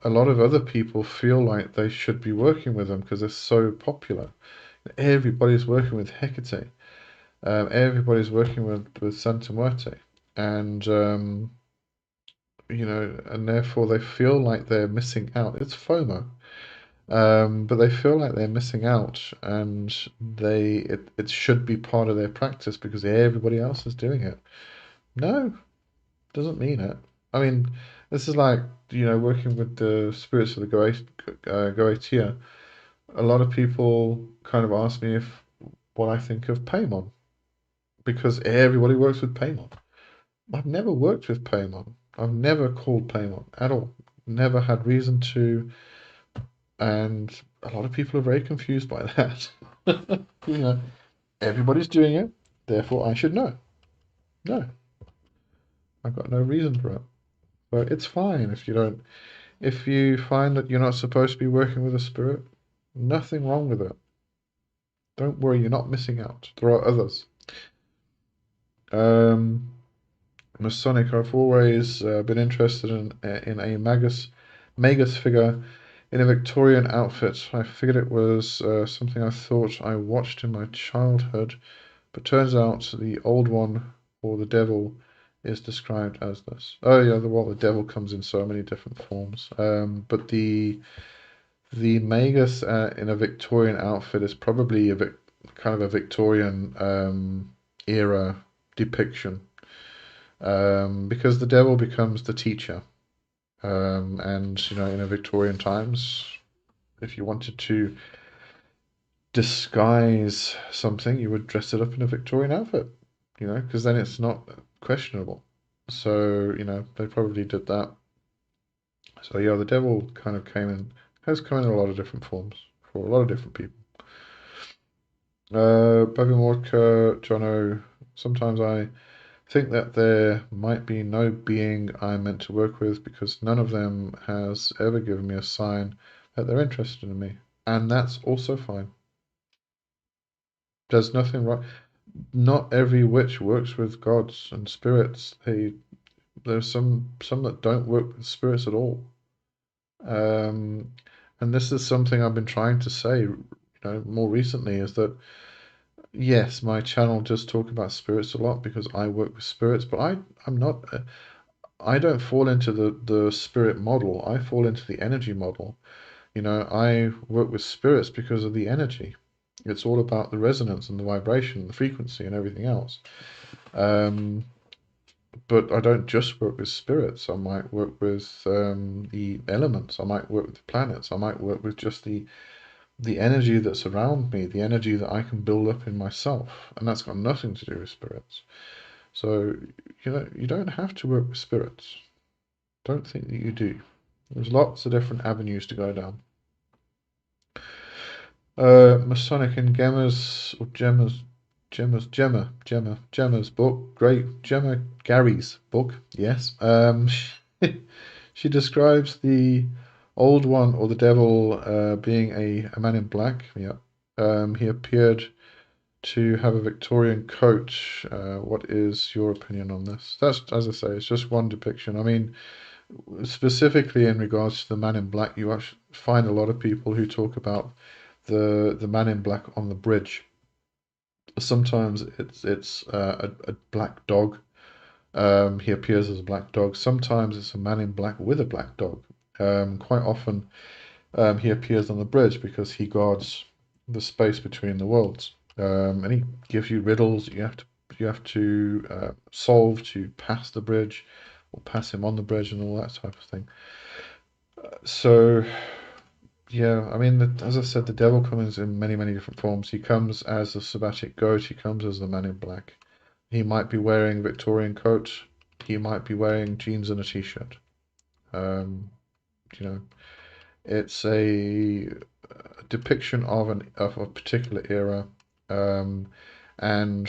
S1: a lot of other people feel like they should be working with them because they're so popular. Everybody's working with Hecate. Everybody's working with Santa Muerte, and and therefore they feel like they're missing out. It's FOMO, but they feel like they're missing out, and it should be part of their practice because everybody else is doing it. No, doesn't mean it. I mean, this is like working with the spirits of the Goetia. A lot of people kind of ask me if what I think of Paimon because everybody works with Paimon. I've never worked with Paimon. I've never called Paimon at all. Never had reason to, and a lot of people are very confused by that. Everybody's doing it, therefore I should know. No, I've got no reason for it. But it's fine if you don't. If you find that you're not supposed to be working with a spirit, nothing wrong with it. Don't worry, you're not missing out. There are others. Masonic, I've always been interested in a magus figure in a Victorian outfit. I figured it was something I thought I watched in my childhood, but turns out the old one, or the devil, is described as this. Oh yeah, the devil comes in so many different forms. But the magus in a Victorian outfit is probably kind of a Victorian era depiction. Because the devil becomes the teacher. And, in a Victorian times, if you wanted to disguise something, you would dress it up in a Victorian outfit, because then it's not questionable. So, they probably did that. So, yeah, the devil kind of has come in a lot of different forms for a lot of different people. Bobby Morka, Jono, sometimes I think that there might be no being I'm meant to work with because none of them has ever given me a sign that they're interested in me. And that's also fine. There's nothing wrong. Not every witch works with gods and spirits. There's some that don't work with spirits at all. And this is something I've been trying to say, more recently, is that yes, my channel does talk about spirits a lot because I work with spirits, but I'm not. I don't fall into the spirit model. I fall into the energy model. I work with spirits because of the energy. It's all about the resonance and the vibration, the frequency, and everything else. But I don't just work with spirits. I might work with the elements. I might work with the planets. I might work with just the energy that's around me, the energy that I can build up in myself, and that's got nothing to do with spirits. So, you don't have to work with spirits. Don't think that you do. There's lots of different avenues to go down. Masonic and Gemma's book. Great. Gemma Gary's book. Yes. She describes the Old One or the Devil being a man in black. Yeah. He appeared to have a Victorian coat. What is your opinion on this? That's, as I say, it's just one depiction. I mean, specifically in regards to the man in black, you actually find a lot of people who talk about the man in black on the bridge. Sometimes it's a black dog. He appears as a black dog. Sometimes it's a man in black with a black dog. Quite often, he appears on the bridge because he guards the space between the worlds, and he gives you riddles that you have to solve to pass the bridge, or pass him on the bridge, and all that type of thing. So yeah, I mean, as I said, the devil comes in many, many different forms. He comes as a sabbatic goat. He comes as the man in black. He might be wearing a Victorian coat. He might be wearing jeans and a t-shirt. Um, you know, it's a depiction of a particular era, um, and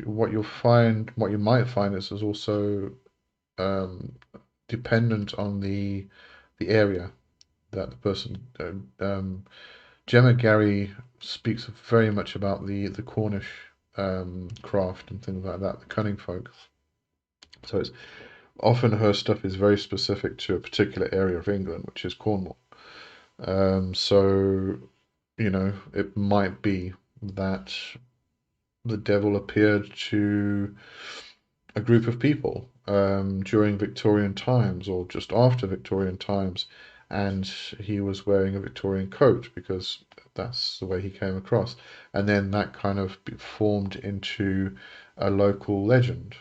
S1: what you might find is also um, dependent on the area that the person. Gemma Gary speaks very much about the Cornish craft and things like that, the cunning folk. So it's often her stuff is very specific to a particular area of England, which is Cornwall. So it might be that the devil appeared to a group of people during Victorian times or just after Victorian times, and he was wearing a Victorian coat because that's the way he came across. And then that kind of formed into a local legend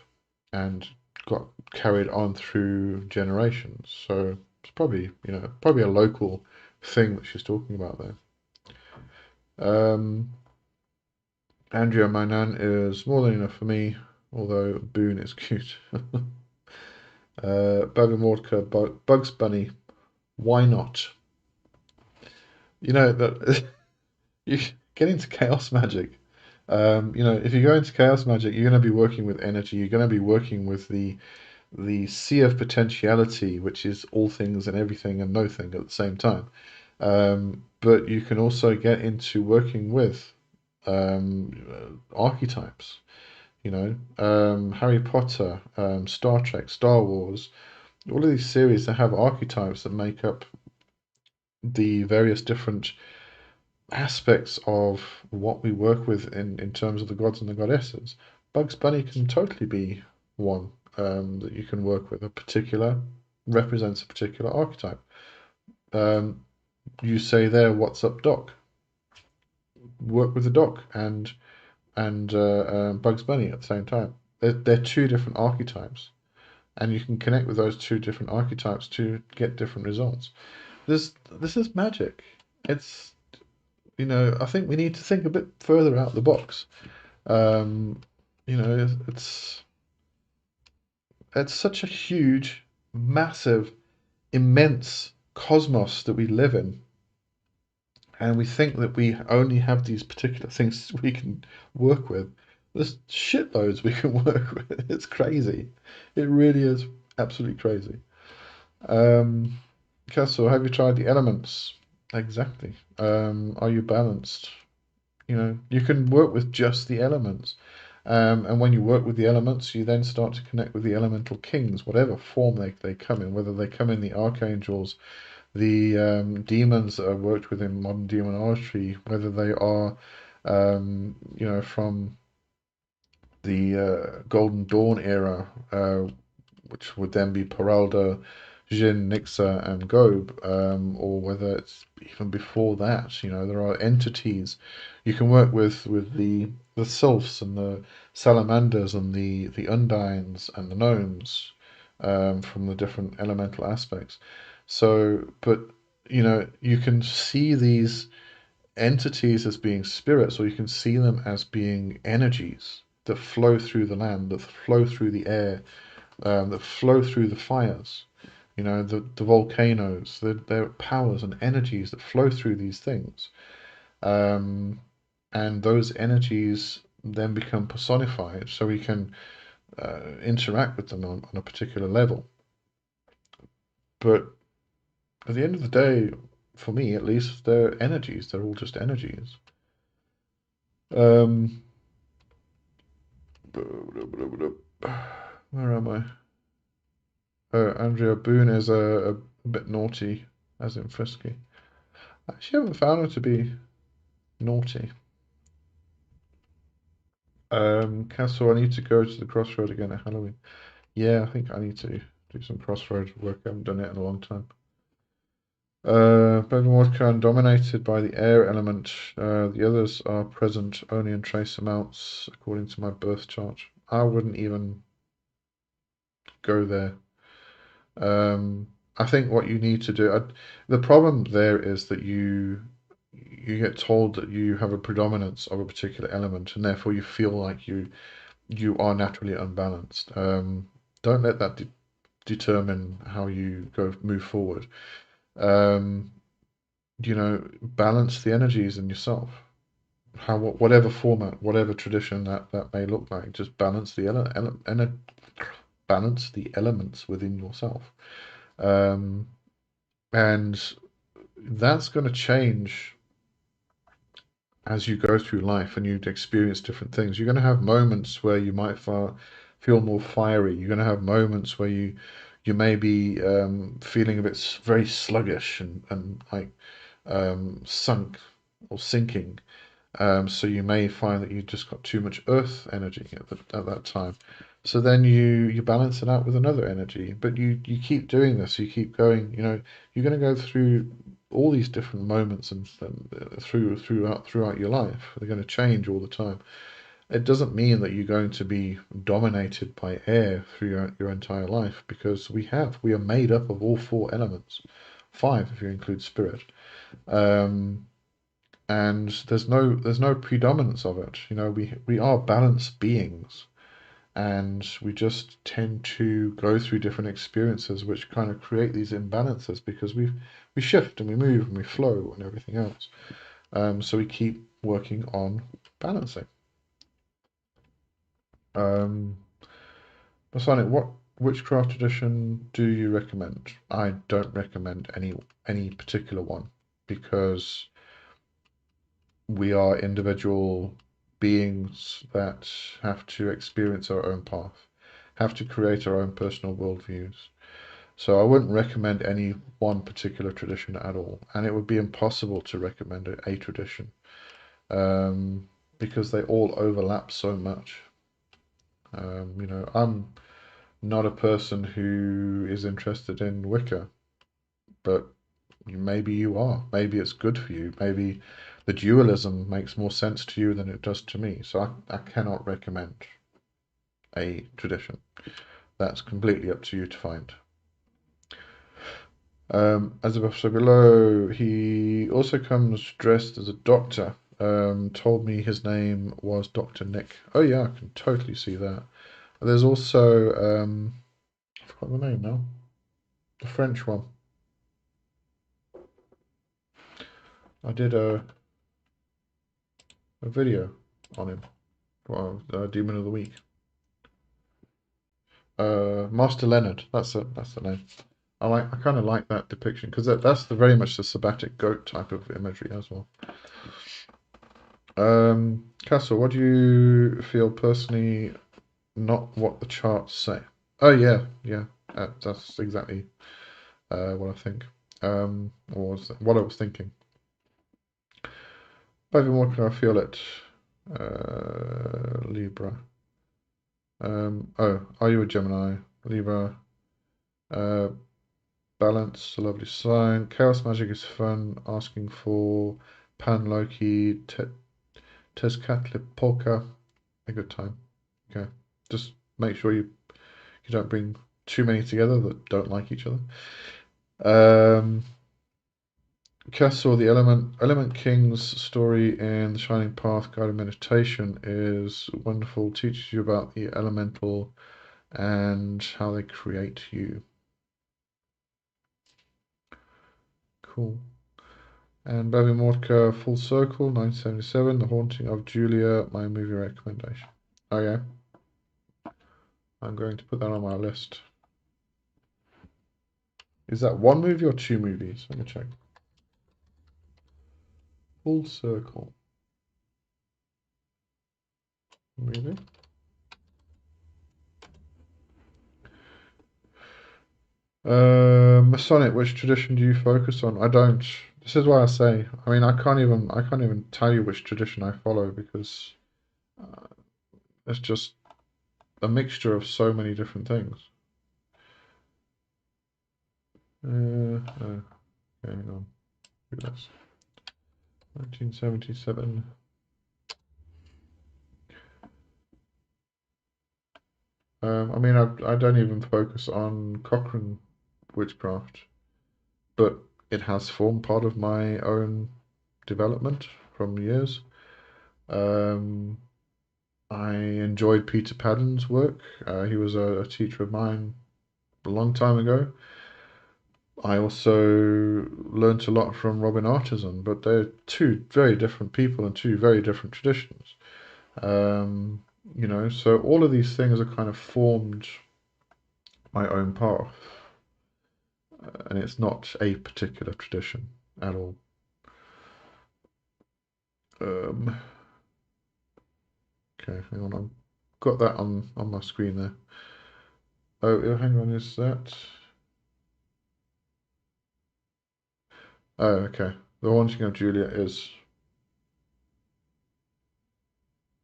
S1: and got carried on through generations. So it's probably a local thing that she's talking about there. Andrea Manan is more than enough for me, although Boone is cute. Bavimortka, Bugs Bunny, why not? You know that you get into chaos magic. If you go into chaos magic, you're going to be working with energy. You're going to be working with the sea of potentiality, which is all things and everything and nothing at the same time. But you can also get into working with archetypes. Harry Potter, Star Trek, Star Wars, all of these series that have archetypes that make up the various different aspects of what we work with in terms of the gods and the goddesses. Bugs Bunny can totally be one that you can work with. Represents a particular archetype. You say there, "What's up, Doc?" Work with the Doc and Bugs Bunny at the same time. They're two different archetypes, and you can connect with those two different archetypes to get different results. This is magic. It's I think we need to think a bit further out the box. Um, it's such a huge, massive, immense cosmos that we live in, and we think that we only have these particular things we can work with. There's shitloads we can work with. It's crazy. It really is absolutely crazy. Um, Castle, have you tried the elements? Exactly. Are you balanced? You can work with just the elements. And when you work with the elements, you then start to connect with the elemental kings, whatever form they come in, whether they come in the archangels, the demons that are worked with in modern demonology, whether they are, from the Golden Dawn era, which would then be Peralda, Jin, Nixa, and Gob, or whether it's even before that. There are entities you can work with the sylphs and the salamanders and the undines and the gnomes from the different elemental aspects. So, but you can see these entities as being spirits, or you can see them as being energies that flow through the land, that flow through the air, that flow through the fires, the volcanoes, their powers and energies that flow through these things. Um, and those energies then become personified, so we can interact with them on a particular level. But at the end of the day, for me at least, they're energies. They're all just energies. Um, where am I? Andrea Boone is a bit naughty, as in frisky. I actually haven't found her to be naughty. Castle, I need to go to the crossroad again at Halloween. Yeah, I think I need to do some crossroad work. I haven't done it in a long time. Bevanwoodcan dominated by the air element. The others are present only in trace amounts, according to my birth chart. I wouldn't even go there. I think what you need to do, the problem there is that you get told that you have a predominance of a particular element, and therefore you feel like you are naturally unbalanced. Don't let that determine how you move forward. Um, balance the energies in yourself. Whatever format, whatever tradition that may look like, just balance the elements within yourself. And that's going to change as you go through life and you experience different things. You're going to have moments where you might feel more fiery. You're going to have moments where you may be feeling a bit very sluggish and like sunk or sinking. So you may find that you just got too much earth energy at that time. So then you balance it out with another energy, but you keep doing this. You keep going. You're going to go through all these different moments and throughout your life. They're going to change all the time. It doesn't mean that you're going to be dominated by air through your entire life, because we are made up of all four elements, five if you include spirit. And there's no predominance of it. We are balanced beings, and we just tend to go through different experiences which kind of create these imbalances, because we shift and we move and we flow and everything else. So we keep working on balancing. Masonic, what witchcraft tradition do you recommend? I don't recommend any particular one, because we are individual beings that have to experience our own path, have to create our own personal worldviews. So I wouldn't recommend any one particular tradition at all, and it would be impossible to recommend a tradition, because they all overlap so much. I'm not a person who is interested in Wicca, but maybe you are. Maybe it's good for you. Maybe the dualism makes more sense to you than it does to me. So I cannot recommend a tradition. That's completely up to you to find. As above, so below, he also comes dressed as a doctor. Told me his name was Dr. Nick. Oh yeah, I can totally see that. There's also, I forgot the name now. The French one. I did a video on him. Well, Demon of the Week. Master Leonard. That's the name. I kind of like that depiction, because that's very much the sabbatic goat type of imagery as well. Castle, what do you feel personally? Not what the charts say. Oh yeah, that's exactly what I think. Or what I was thinking. By even more can I feel it? Libra. Are you a Gemini? Libra. Balance, a lovely sign. Chaos magic is fun. Asking for Pan Loki, Tezcatlipoca. A good time. Okay. Just make sure you don't bring too many together that don't like each other. Castle, the Element King's story in the Shining Path Guided Meditation is wonderful. Teaches you about the elemental and how they create you. Cool. And Bobby Mordka, Full Circle, 1977, The Haunting of Julia, my movie recommendation. Okay. I'm going to put that on my list. Is that one movie or two movies? Let me check. Full Circle. Movie. Masonic, which tradition do you focus on? I don't. This is why I say, I mean, I can't even tell you which tradition I follow because uh, it's just a mixture of so many different things. Okay, hang on. Do this. 1977. I mean, I don't even focus on Cochrane witchcraft, but it has formed part of my own development from years. Um, I enjoyed Peter Paddon's work. He was a teacher of mine a long time ago. I also learnt a lot from Robin Artisson, but they're two very different people and two very different traditions. Um, so all of these things are kind of formed my own path, and it's not a particular tradition at all. Um, okay, hang on, I've got that on my screen there. Oh, hang on, is that? Oh, okay. The Haunting of Julia is.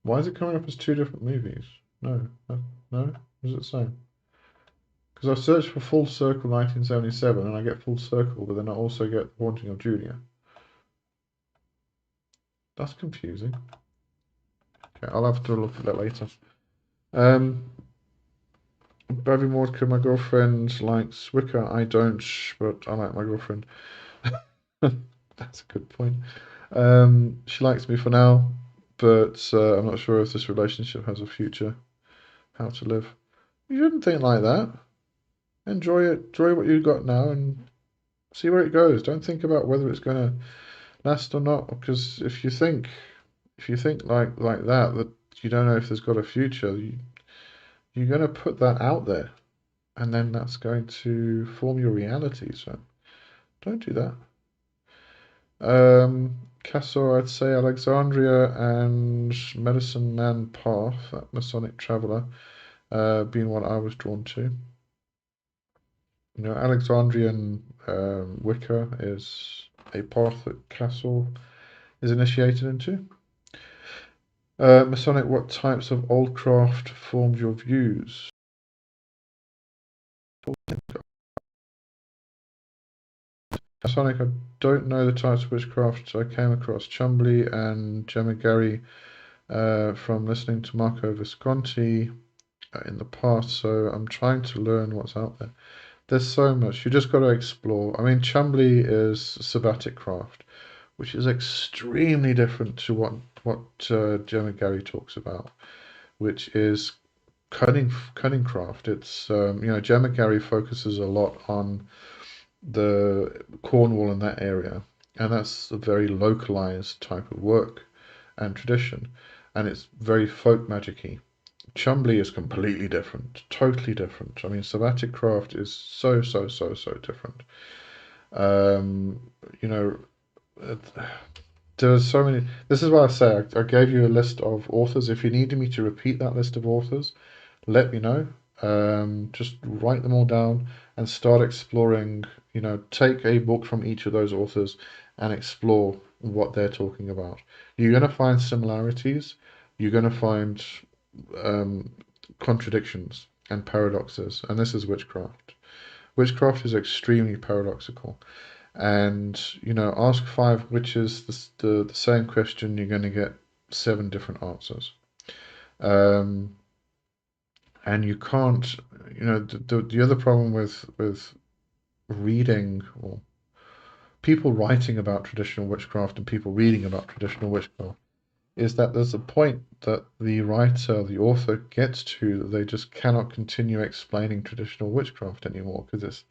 S1: Why is it coming up as two different movies? No, no. What does it say? Because I searched for Full Circle 1977 and I get Full Circle, but then I also get The Haunting of Julia. That's confusing. Okay, I'll have to look at that later. Bobby Mordka, my girlfriend likes Wicca. I don't, but I like my girlfriend. That's a good point. She likes me for now, but I'm not sure if this relationship has a future. How to live. You shouldn't think like that. Enjoy it. Enjoy what you've got now and see where it goes. Don't think about whether it's going to last or not, because if you think like that you don't know if there's got a future, you're going to put that out there, and then that's going to form your reality. So don't do that. Castle, I'd say Alexandria and Medicine Man Path, that Masonic Traveller, being what I was drawn to. Alexandrian Wicca is a path that Castle is initiated into. Masonic, what types of old craft formed your views? Masonic, I don't know the types of witchcraft I came across. Chumbly and Gemma Gary from listening to Marco Visconti in the past, so I'm trying to learn what's out there. There's so much. You just got to explore. I mean, Chumbly is sabbatic craft, which is extremely different to what Gemma Gary talks about, which is cunning craft. It's Gemma Gary focuses a lot on the Cornwall and that area, and that's a very localized type of work and tradition, and it's very folk magic-y. Chumbly is completely different, totally different. I mean, sabbatic craft is so different. Um, you know, there's so many. This is why I say I gave you a list of authors. If you needed me to repeat that list of authors, let me know. Just write them all down and start exploring. Take a book from each of those authors and explore what they're talking about. You're going to find similarities. You're going to find um, contradictions and paradoxes, and this is witchcraft. Witchcraft is extremely paradoxical. And ask five witches the same question, you're going to get seven different answers. Um, and you can't, the other problem with reading or people writing about traditional witchcraft and people reading about traditional witchcraft is that there's a point that the writer, the author gets to that they just cannot continue explaining traditional witchcraft anymore because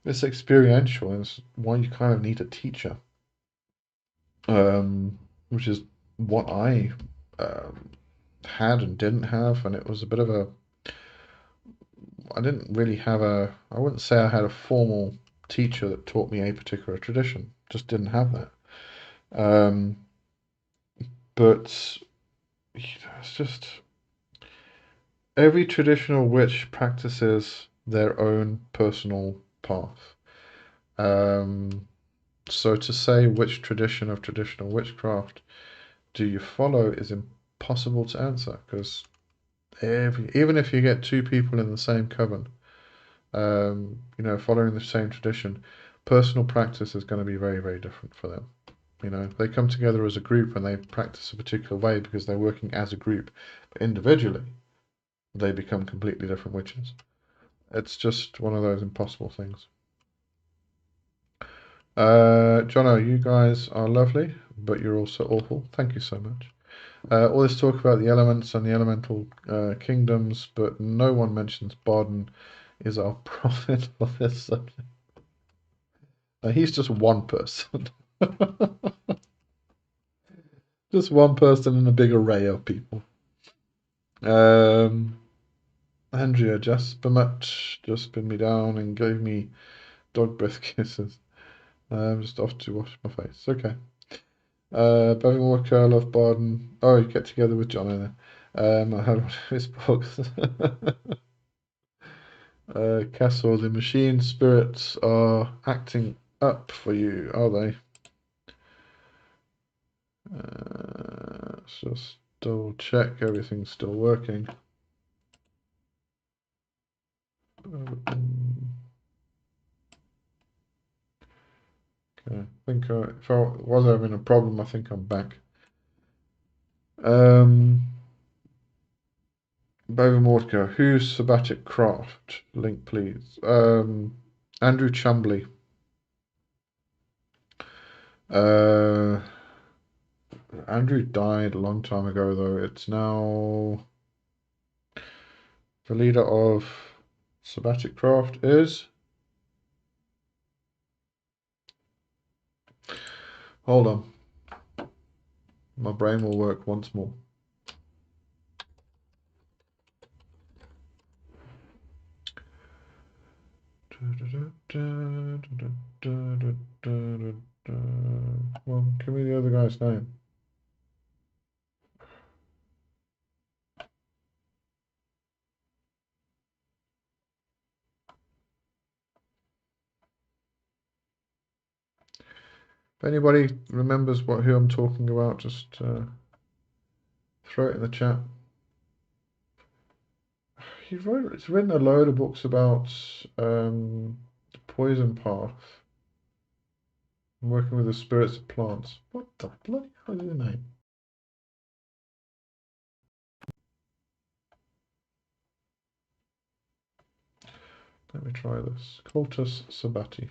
S1: it's experiential, and it's why you kind of need a teacher. which is what I um, had and didn't have, and it was a bit of a. I didn't really have a. I wouldn't say I had a formal teacher that taught me a particular tradition. Just didn't have that. Um, but it's just every traditional witch practices their own personal path. Um, so to say which tradition of traditional witchcraft do you follow is impossible to answer because even if you get two people in the same coven, following the same tradition, personal practice is going to be very, very different for them. They come together as a group and they practice a particular way because they're working as a group, but individually, they become completely different witches. It's just one of those impossible things. Jono, you guys are lovely, but you're also awful. Thank you so much. All this talk about the elements and the elemental kingdoms, but no one mentions Paddon is our prophet for this subject. He's just one person. Just one person in a big array of people. Andrea just pinned me down and gave me dog breath kisses. I'm just off to wash my face. Okay. Bevan Walker, I love Paddon. Oh, you get together with John in there. I had one of his books. Castle, the machine spirits are acting up for you, are they? Let's just double check everything's still working. Okay, I think if I was having a problem, I think I'm back. Bevan Walker, who's Sabbatic Craft? Link, please. Andrew Chumbley. Andrew died a long time ago, though. It's now the leader of Sabbatic Craft is. Hold on. My brain will work once more. Well, give me the other guy's name. If anybody remembers who I'm talking about, just throw it in the chat. He's written a load of books about the poison path and working with the spirits of plants. What the bloody hell is his name? Let me try this. Cultus Sabbati.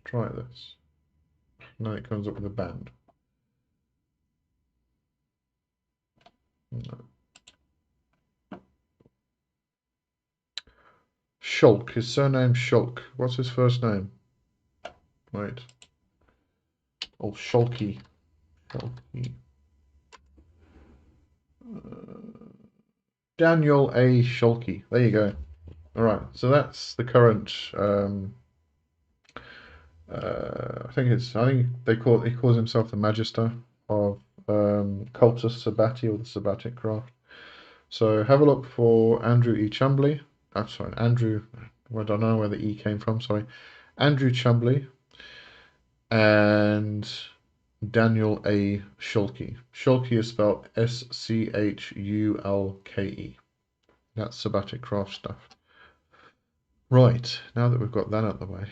S1: Try this. And then it comes up with a band. No. Shulk. His surname Shulk. What's his first name? Wait. Oh, Shulky. Shulky. Daniel A. Shulky. There you go. All right. So that's the current. I think he calls himself the Magister of Cultus Sabbati or the Sabbatic Craft. So have a look for Andrew E. Chumbley. I'm sorry, Andrew. I don't know where the E came from. Sorry, Andrew Chumbley and Daniel A. Shulke. Shulke is spelled Schulke. That's Sabbatic Craft stuff. Right, now that we've got that out of the way,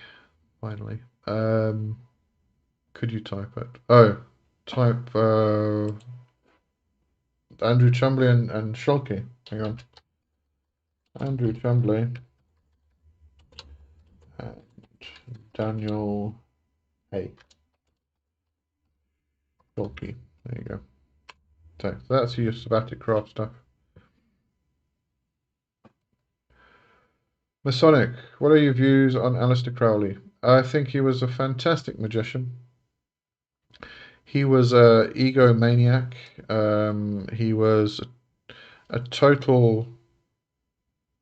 S1: finally. Could you type it? Oh, type Andrew Chumbley and Shulke. Hang on. Andrew Chumbley and Daniel A. Shulke. There you go. So that's your Sabbatic Craft stuff. Masonic, what are your views on Aleister Crowley? I think he was a fantastic magician. He was a egomaniac. He was a total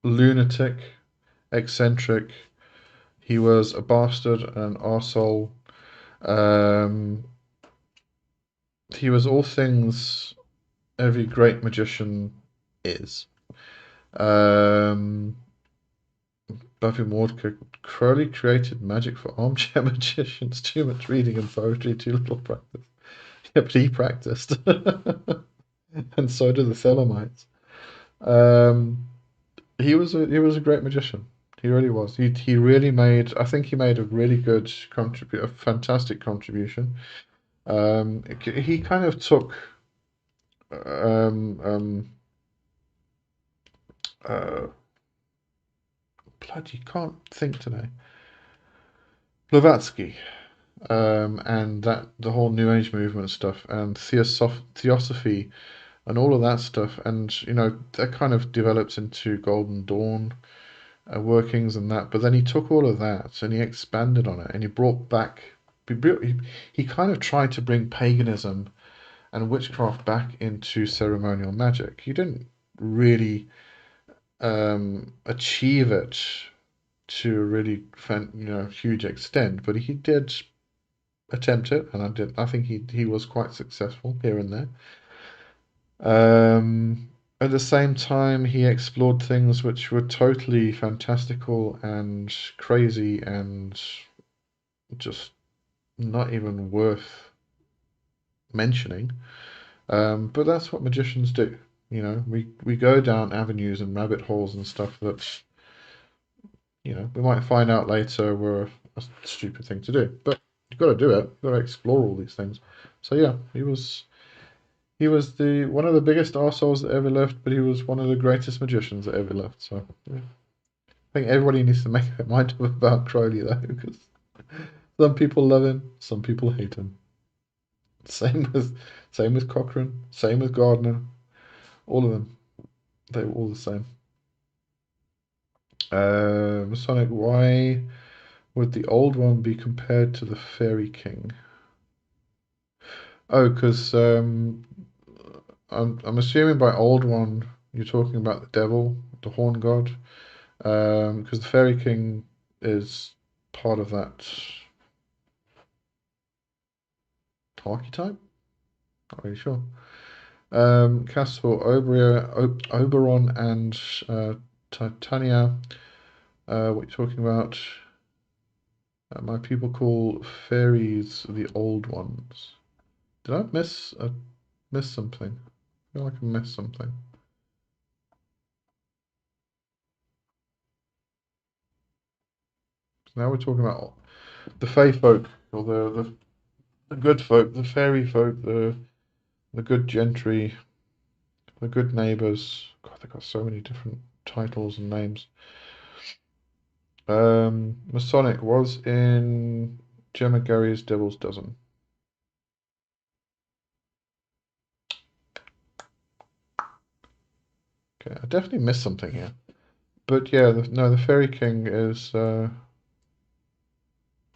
S1: lunatic, eccentric. He was a bastard and an arsehole. Um, he was all things every great magician is. Um, Buffy Mordecai, Crowley created magic for armchair magicians. Too much reading and poetry, too little practice. Yeah, but he practiced. And so did the Thelemites. Um, he was a great magician. He really was. He really made. I think he made a really good a fantastic contribution. He kind of took um, um, uh, bloody can't think today. Blavatsky, and that the whole New Age movement stuff and theosophy and all of that stuff, and that kind of developed into Golden Dawn workings and that. But then he took all of that and he expanded on it and he brought back. He kind of tried to bring paganism and witchcraft back into ceremonial magic. He didn't really achieve it to a really huge extent, but he did attempt it, and I think he was quite successful here and there. At the same time, he explored things which were totally fantastical and crazy and just not even worth mentioning. But that's what magicians do. We go down avenues and rabbit holes and stuff that, we might find out later were a stupid thing to do. But you've got to do it. You've got to explore all these things. So yeah, he was the one of the biggest arseholes that ever lived, but he was one of the greatest magicians that ever lived. So yeah. I think everybody needs to make their mind up about Crowley though, because some people love him, some people hate him. Same with Cochrane, same with Gardner, all of them. They were all the same. Masonic, why would the old one be compared to the Fairy King? Oh, because I'm assuming by old one you're talking about the devil, the Horne god, because the Fairy King is part of that archetype. Not really sure. Castle Oberon and Titania. What you're talking about? My people call fairies the old ones. Did I miss something? I feel like I missed something. Now we're talking about the fae folk, or the good folk, the fairy folk, the good gentry, the good neighbours. God, they've got so many different titles and names. Masonic was in Gemma Gary's Devil's Dozen. Okay, I definitely missed something here. But yeah, the Fairy King is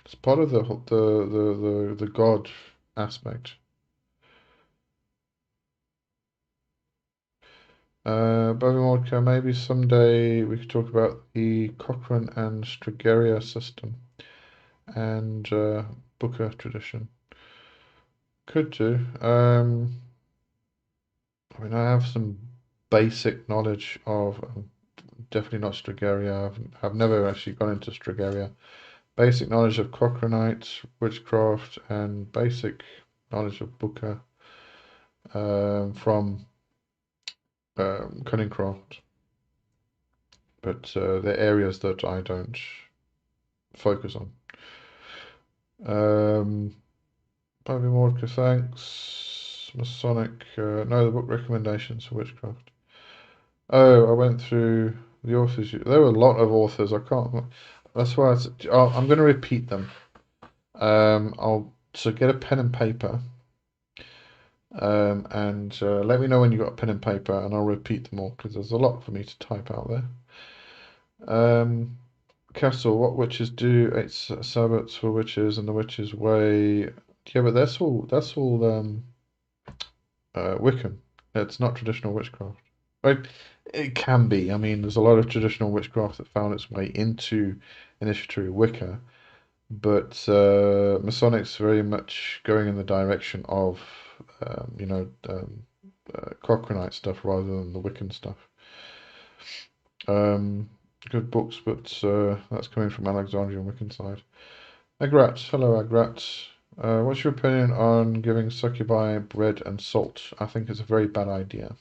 S1: it's part of the god aspect. Bobby Mordecai, maybe someday we could talk about the Cochrane and Strigeria system and Booker tradition. Could do. I mean, I have some basic knowledge of definitely not Strigeria. I've never actually gone into Strigeria. Basic knowledge of Cochranite, witchcraft, and basic knowledge of Booker from Cunningcraft. But they're areas that I don't focus on. Bobby Mordecai, thanks. Masonic, no, the book recommendations for witchcraft. Oh, I went through the authors. There were a lot of authors. I can't. That's why I'm going to repeat them. I'll so get a pen and paper. And let me know when you've got a pen and paper, and I'll repeat them all because there's a lot for me to type out there. Castle, what witches do? Eight Sabbats for witches and the witches' way. Yeah, but that's all Wiccan. It's not traditional witchcraft. Like, it can be. I mean, there's a lot of traditional witchcraft that found its way into initiatory Wicca, but Masonic's very much going in the direction of, Cochranite stuff rather than the Wiccan stuff. Um, Good books, but that's coming from Alexandrian Wiccan side. Agrat, hello Agrat. What's your opinion on giving succubi bread and salt? I think it's a very bad idea,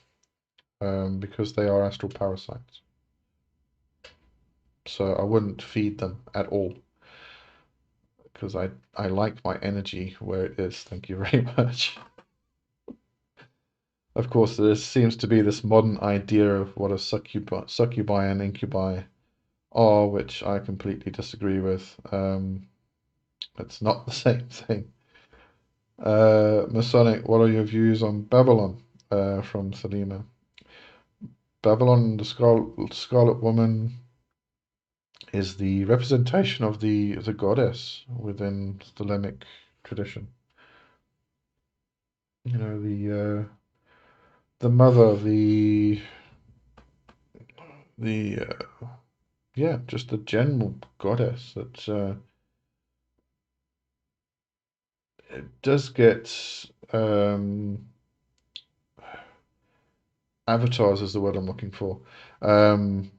S1: because they are astral parasites. So I wouldn't feed them at all, because I like my energy where it is. Thank you very much. Of course, there seems to be this modern idea of what a succubi and incubi are, which I completely disagree with. It's not the same thing. Masonic, what are your views on Babylon? From Salima. Babylon, the Scarlet Woman, is the representation of the goddess within the Thelemic tradition. You know, the mother, the yeah, just the general goddess that it does get um, avatars is the word I'm looking for, in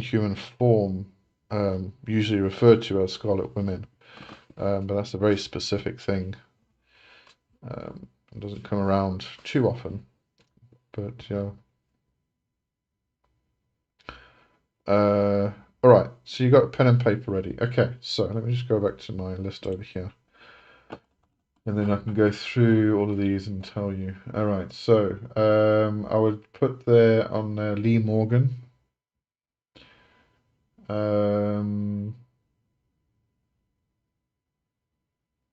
S1: human form, usually referred to as Scarlet Women, but that's a very specific thing. It doesn't come around too often, but yeah. All right, so you got pen and paper ready. Okay, so let me just go back to my list over here, and then I can go through all of these and tell you. All right, so I would put there on Lee Morgan. Um,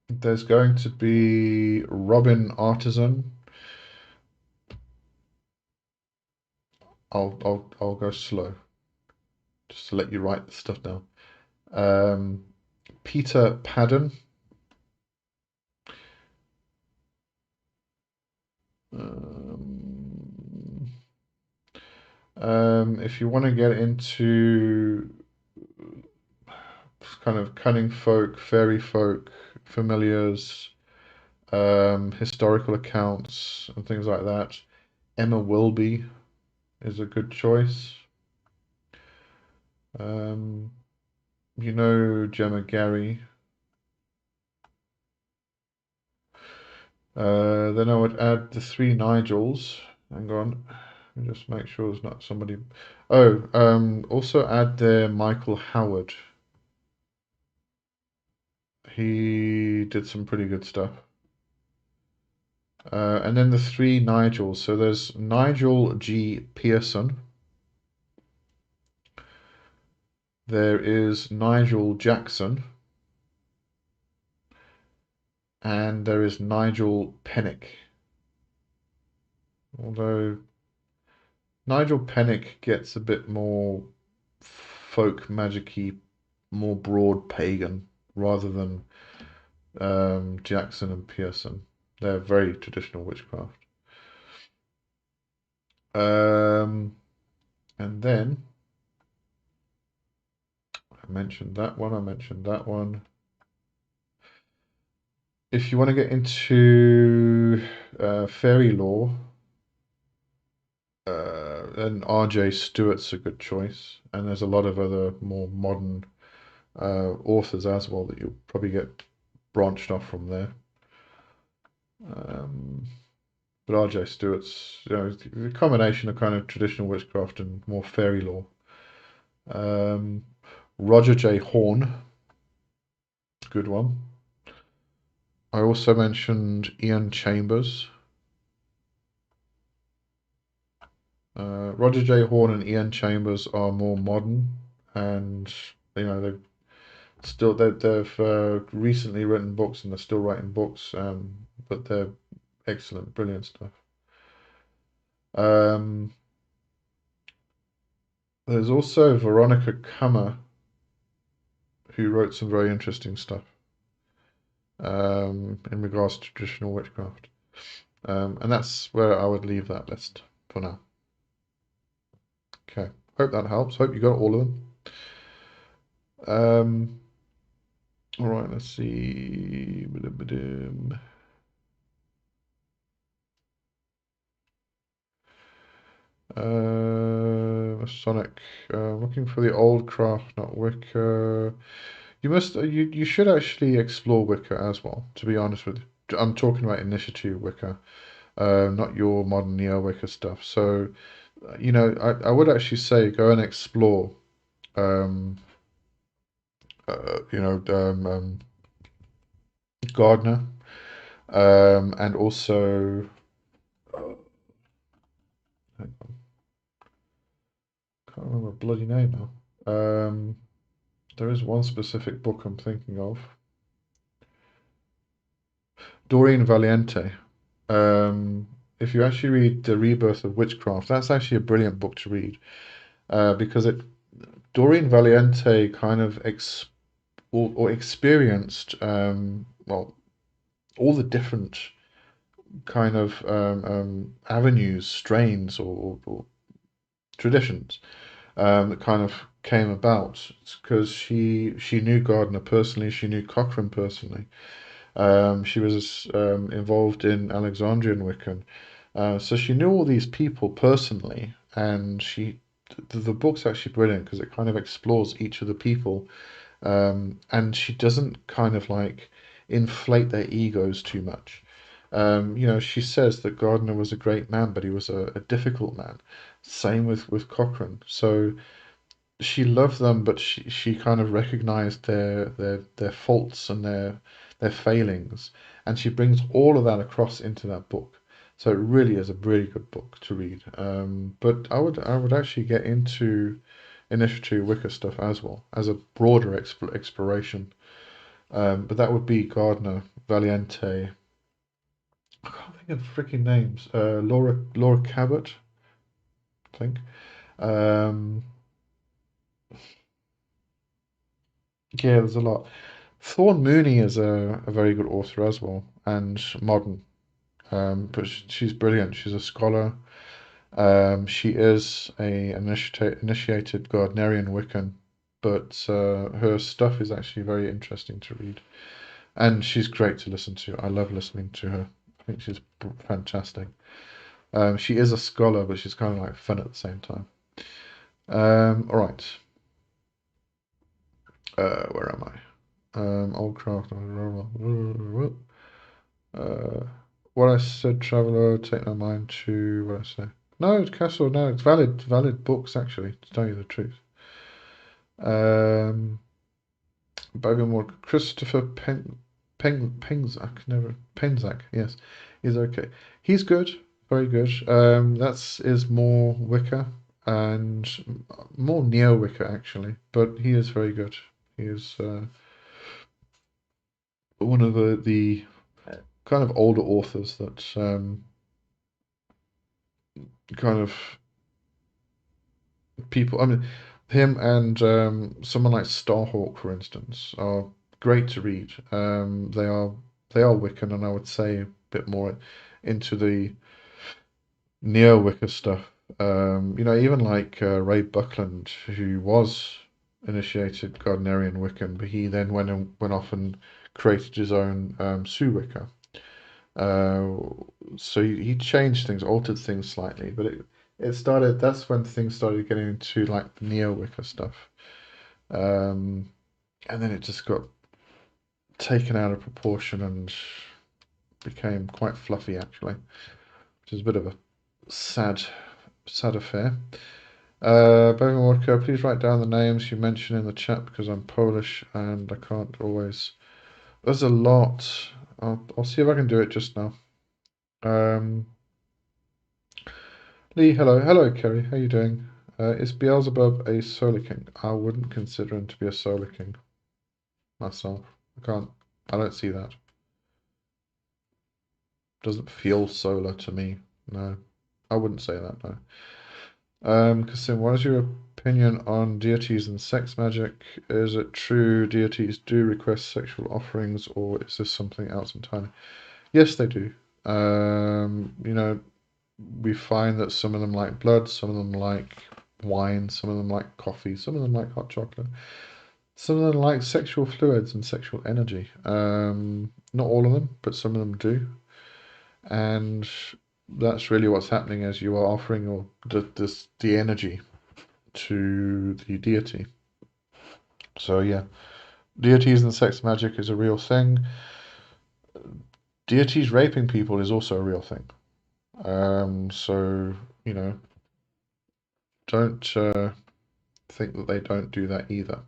S1: there's going to be Robin Artisson. I'll go slow, just to let you write the stuff down. Um, Peter Paddon. Um, if you want to get into kind of cunning folk, fairy folk, familiars, historical accounts, and things like that, Emma Wilby is a good choice. Um, Gemma Gary. Then I would add the three Nigels. Hang on, let me just make sure there's not somebody. Oh, also add there Michael Howard. He did some pretty good stuff. And then the three Nigels. So there's Nigel G. Pearson. There is Nigel Jackson. And there is Nigel Pennick. Although Nigel Pennick gets a bit more folk magic-y, more broad pagan, rather than Jackson and Pearson. They're very traditional witchcraft. And then I mentioned that one. I mentioned that one. If you want to get into fairy lore, then R.J. Stewart's a good choice, and there's a lot of other more modern authors as well that you'll probably get branched off from there. But R.J. Stewart's, the combination of kind of traditional witchcraft and more fairy lore. Roger J. Horne, good one. I also mentioned Ian Chambers. Roger J. Horne and Ian Chambers are more modern, and they've recently written books and they're still writing books, but they're excellent, brilliant stuff. There's also Veronica Cummer, who wrote some very interesting stuff in regards to traditional witchcraft. And that's where I would leave that list for now. Okay, hope that helps. Hope you got all of them. All right, let's see. Sonic. Looking for the old craft, not Wicca. You should actually explore Wicca as well, to be honest with you. I'm talking about initiative Wicca, not your modern neo Wicca stuff. So, I would actually say go and explore, um, uh, you know, um, um, Gardner, and also, I can't remember a bloody name now. There is one specific book I'm thinking of. Doreen Valiente. Um, if you actually read The Rebirth of Witchcraft, that's actually a brilliant book to read, because Doreen Valiente kind of or experienced, well, all the different kind of avenues, strains, or traditions that kind of came about, because she knew Gardner personally, she knew Cochrane personally. She was involved in Alexandrian Wiccan, so she knew all these people personally, and the book's actually brilliant because it kind of explores each of the people, and she doesn't kind of like inflate their egos too much. She says that Gardner was a great man, but he was a difficult man. Same with Cochrane. So she loved them, but she kind of recognized their faults and their failings, and she brings all of that across into that book. So it really is a really good book to read. But I would actually get into initiatory Wicca stuff as well as a broader exploration. But that would be Gardner, Valiente. I can't think of freaking names. Laura Cabot, I think. Um, yeah, there's a lot. Thorne Mooney is a very good author as well, and modern. But she's brilliant. She's a scholar. She is a initiated Gardnerian Wiccan, but her stuff is actually very interesting to read, and she's great to listen to. I love listening to her. I think she's fantastic. She is a scholar, but she's kind of like fun at the same time. All right. Where am I? Old craft. Uh, what I said, traveller, take my mind to what I say. No, it's Castle. No, it's valid books actually. To tell you the truth. Um, Bogomore, Christopher Pengzak, never Penzak. Yes, he's okay. He's good, very good. That's is more Wicca and more neo Wicca actually, but he is very good. He is one of the kind of older authors that kind of people. I mean, him and someone like Starhawk, for instance, are great to read. They are Wiccan, and I would say a bit more into the neo Wicca stuff. Even like Ray Buckland, who was initiated Gardnerian Wiccan, but he then went off and created his own Sue Wicca. Uh, so he changed things, altered things slightly, but it started. That's when things started getting into like the neo Wicca stuff, um, and then it just got taken out of proportion and became quite fluffy actually, which is a bit of a sad affair. Bowman Walker, please write down the names you mentioned in the chat because I'm Polish and I can't always. There's a lot. I'll see if I can do it just now. Um, Lee, hello, Kerry. How you doing? Is Beelzebub a solar king? I wouldn't consider him to be a solar king myself. I can't. I don't see that. Doesn't feel solar to me. No, I wouldn't say that. No. Kasim, what is your opinion on deities and sex magic? Is it true deities do request sexual offerings, or is this something else entirely? Yes, they do. You know, we find that some of them like blood, some of them like wine, some of them like coffee, some of them like hot chocolate, some of them like sexual fluids and sexual energy. Not all of them, but some of them do. And that's really what's happening as you are offering the energy to the deity. So yeah, deities and sex magic is a real thing. Deities raping people is also a real thing. So you know, don't think that they don't do that either.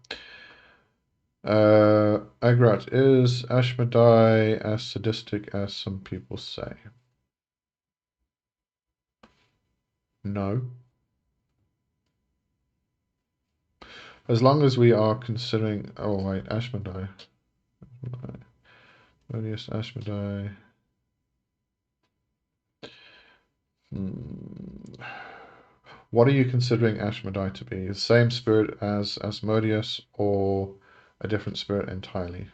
S1: Agrat, is Ashmedai as sadistic as some people say? No. As long as we are considering. Oh, wait, Ashmedai. Odious Ashmedai. What are you considering Ashmedai to be? The same spirit as Asmodeus or a different spirit entirely?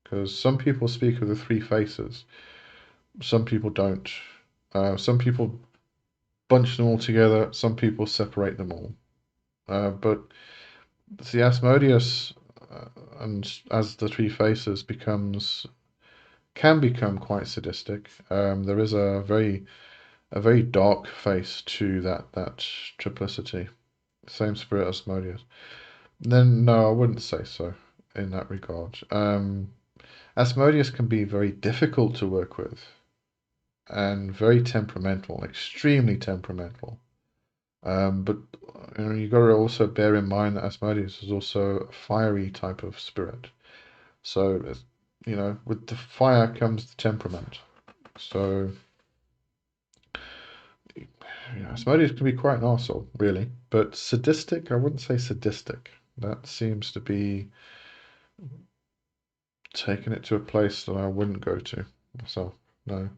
S1: Because some people speak of the three faces, some people don't. Some people bunch them all together, some people separate them all. But the Asmodeus and as the three faces can become quite sadistic. There is a very dark face to that triplicity. Same spirit as Asmodeus. Then no, I wouldn't say so in that regard. Asmodeus can be very difficult to work with and very temperamental, extremely temperamental. But you know, you got to also bear in mind that Asmodeus is also a fiery type of spirit. So, you know, with the fire comes the temperament. So, you know, Asmodeus can be quite an arsehole, really. But sadistic, I wouldn't say sadistic. That seems to be taking it to a place that I wouldn't go to myself. No.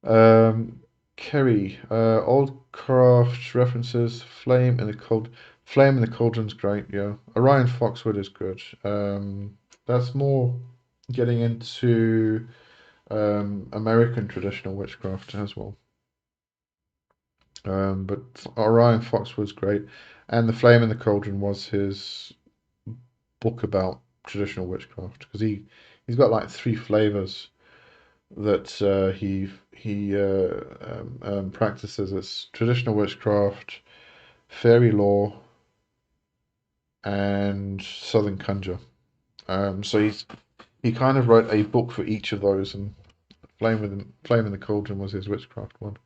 S1: Um, Kerry, old craft references. Flame in the Cauldron's great. Yeah, Orion Foxwood is good. That's more getting into American traditional witchcraft as well. But Orion Foxwood's great, and the Flame in the Cauldron was his book about traditional witchcraft because he's got like three flavors that he practices. It's traditional witchcraft, fairy lore, and southern conjure. So he kind of wrote a book for each of those, and Flame in the Cauldron was his witchcraft one.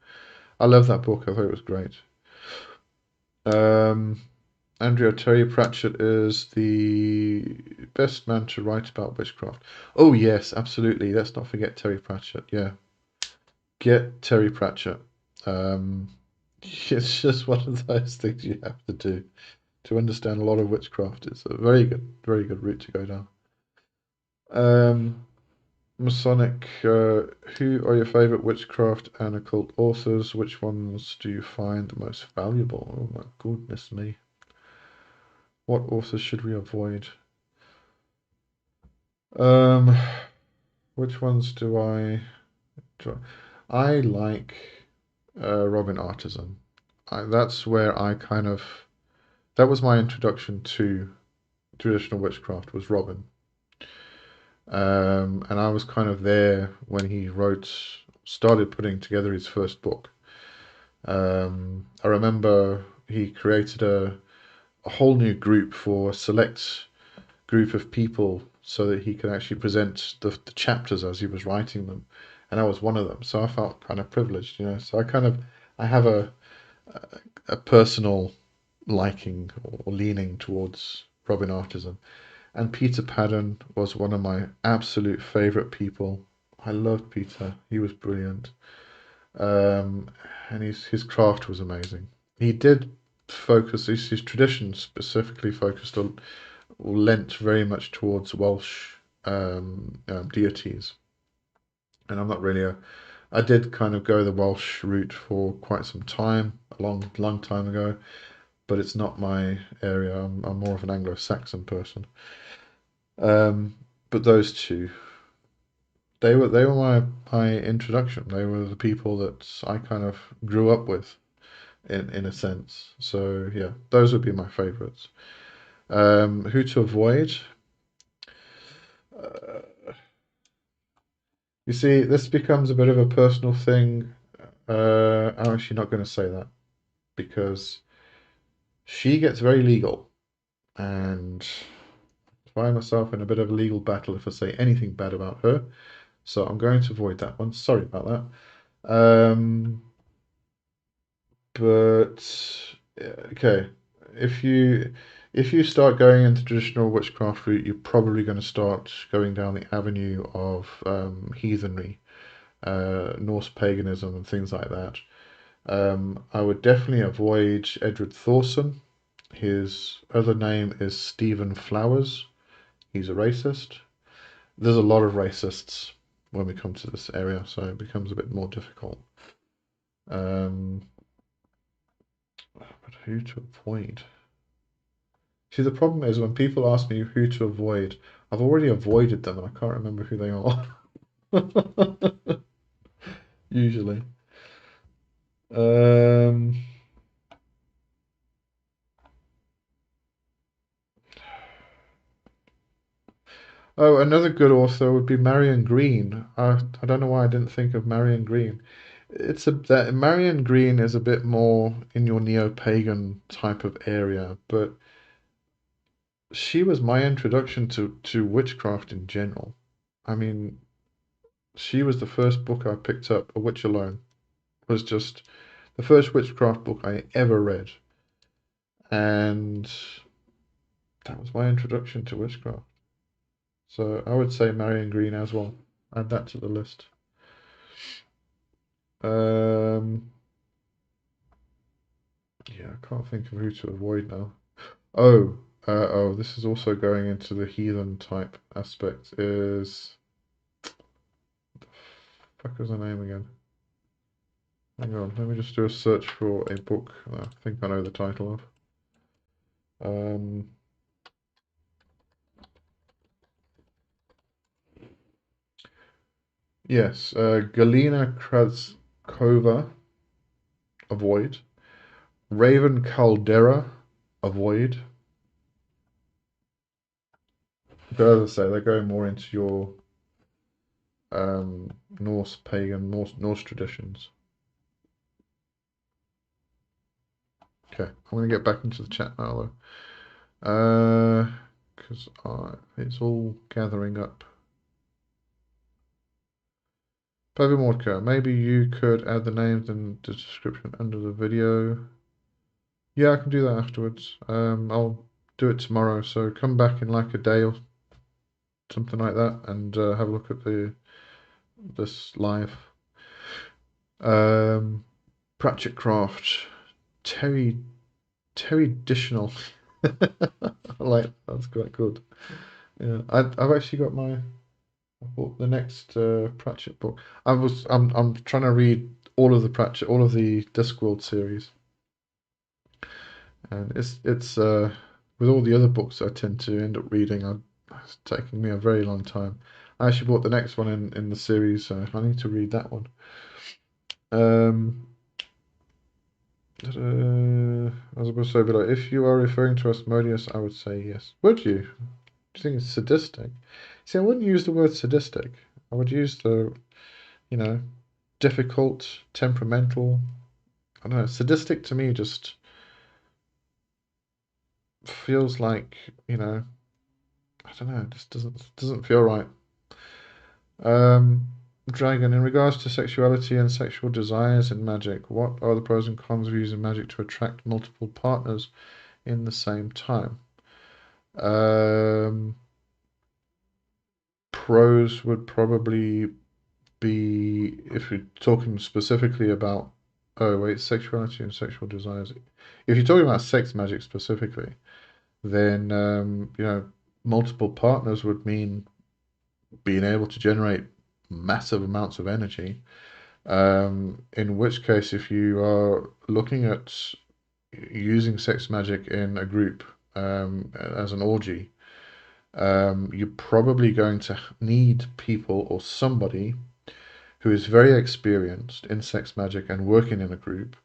S1: I love that book. I thought it was great. Um, Andrea, Terry Pratchett is the best man to write about witchcraft. Oh yes, absolutely. Let's not forget Terry Pratchett. Yeah, get Terry Pratchett. Um, it's just one of those things you have to do to understand a lot of witchcraft. It's a very good route to go down. Um, Masonic, who are your favorite witchcraft and occult authors? Which ones do you find the most valuable? Oh my goodness me. What authors should we avoid? Um, which ones do I try? I like Robin Artisson. That's where I kind of that was my introduction to traditional witchcraft was Robin. And I was kind of there when he started putting together his first book. I remember he created a whole new group for a select group of people so that he could actually present the chapters as he was writing them. And I was one of them. So I felt kind of privileged, you know. So I have a personal liking or leaning towards Robin Artisson. And Peter Paddon was one of my absolute favorite people. I loved Peter. He was brilliant. Um, and his craft was amazing. He did focus, his tradition specifically focused on, or lent very much towards Welsh deities. And I'm not really I did kind of go the Welsh route for quite some time. a long time ago, but it's not my area. I'm more of an Anglo-Saxon person. But those two, they were my introduction. They were the people that I kind of grew up with in a sense. So yeah, those would be my favorites. Who to avoid? Uh, you see, this becomes a bit of a personal thing. I'm actually not going to say that because she gets very legal, and I find myself in a bit of a legal battle if I say anything bad about her. So I'm going to avoid that one. Sorry about that. But okay, if you start going into traditional witchcraft route, you're probably going to start going down the avenue of heathenry, Norse paganism, and things like that. I would definitely avoid Edred Thorsson. His other name is Stephen Flowers. He's a racist. There's a lot of racists when we come to this area, so it becomes a bit more difficult. Um, but who to avoid? See, the problem is when people ask me who to avoid, I've already avoided them and I can't remember who they are. Usually. Um, oh, another good author would be Marion Green. I don't know why I didn't think of Marion Green. That Marion Green is a bit more in your neo-pagan type of area, but she was my introduction to witchcraft in general. I mean, she was the first book I picked up. A Witch Alone was just the first witchcraft book I ever read, and that was my introduction to witchcraft. So I would say Marion Green as well. Add that to the list. Um, yeah, I can't think of who to avoid now. Oh, this is also going into the heathen type aspect. What the fuck was the name again? Hang on, let me just do a search for a book that I think I know the title of. Yes, Galina Krasskova, avoid. Raven Kaldera, avoid. But as I say, they're going more into your Norse pagan, Norse traditions. Okay, I'm going to get back into the chat now though. Because it's all gathering up. Pavimorka, maybe you could add the names in the description under the video. Yeah, I can do that afterwards. I'll do it tomorrow, so come back in like a day or something like that and have a look at this live. Pratchett Craft, Terry Additional. I like that's quite good. Yeah, I've actually got I bought the next Pratchett book. I'm trying to read all of the Discworld series, and it's with all the other books I tend to end up reading, it's taking me a very long time. I actually bought the next one in the series, so I need to read that one. I was supposed to say, but if you are referring to Asmodeus, I would say yes. Would you? Do you think it's sadistic? See, I wouldn't use the word sadistic. I would use you know, difficult, temperamental. I don't know. Sadistic to me just feels like, I don't know. It just doesn't feel right. Dragon, in regards to sexuality and sexual desires in magic, what are the pros and cons of using magic to attract multiple partners in the same time? Pros would probably be, if you're talking specifically about, oh wait, sexuality and sexual desires. If you're talking about sex magic specifically, then multiple partners would mean being able to generate massive amounts of energy. In which case, if you are looking at using sex magic in a group as an orgy, you're probably going to need people or somebody who is very experienced in sex magic and working in a group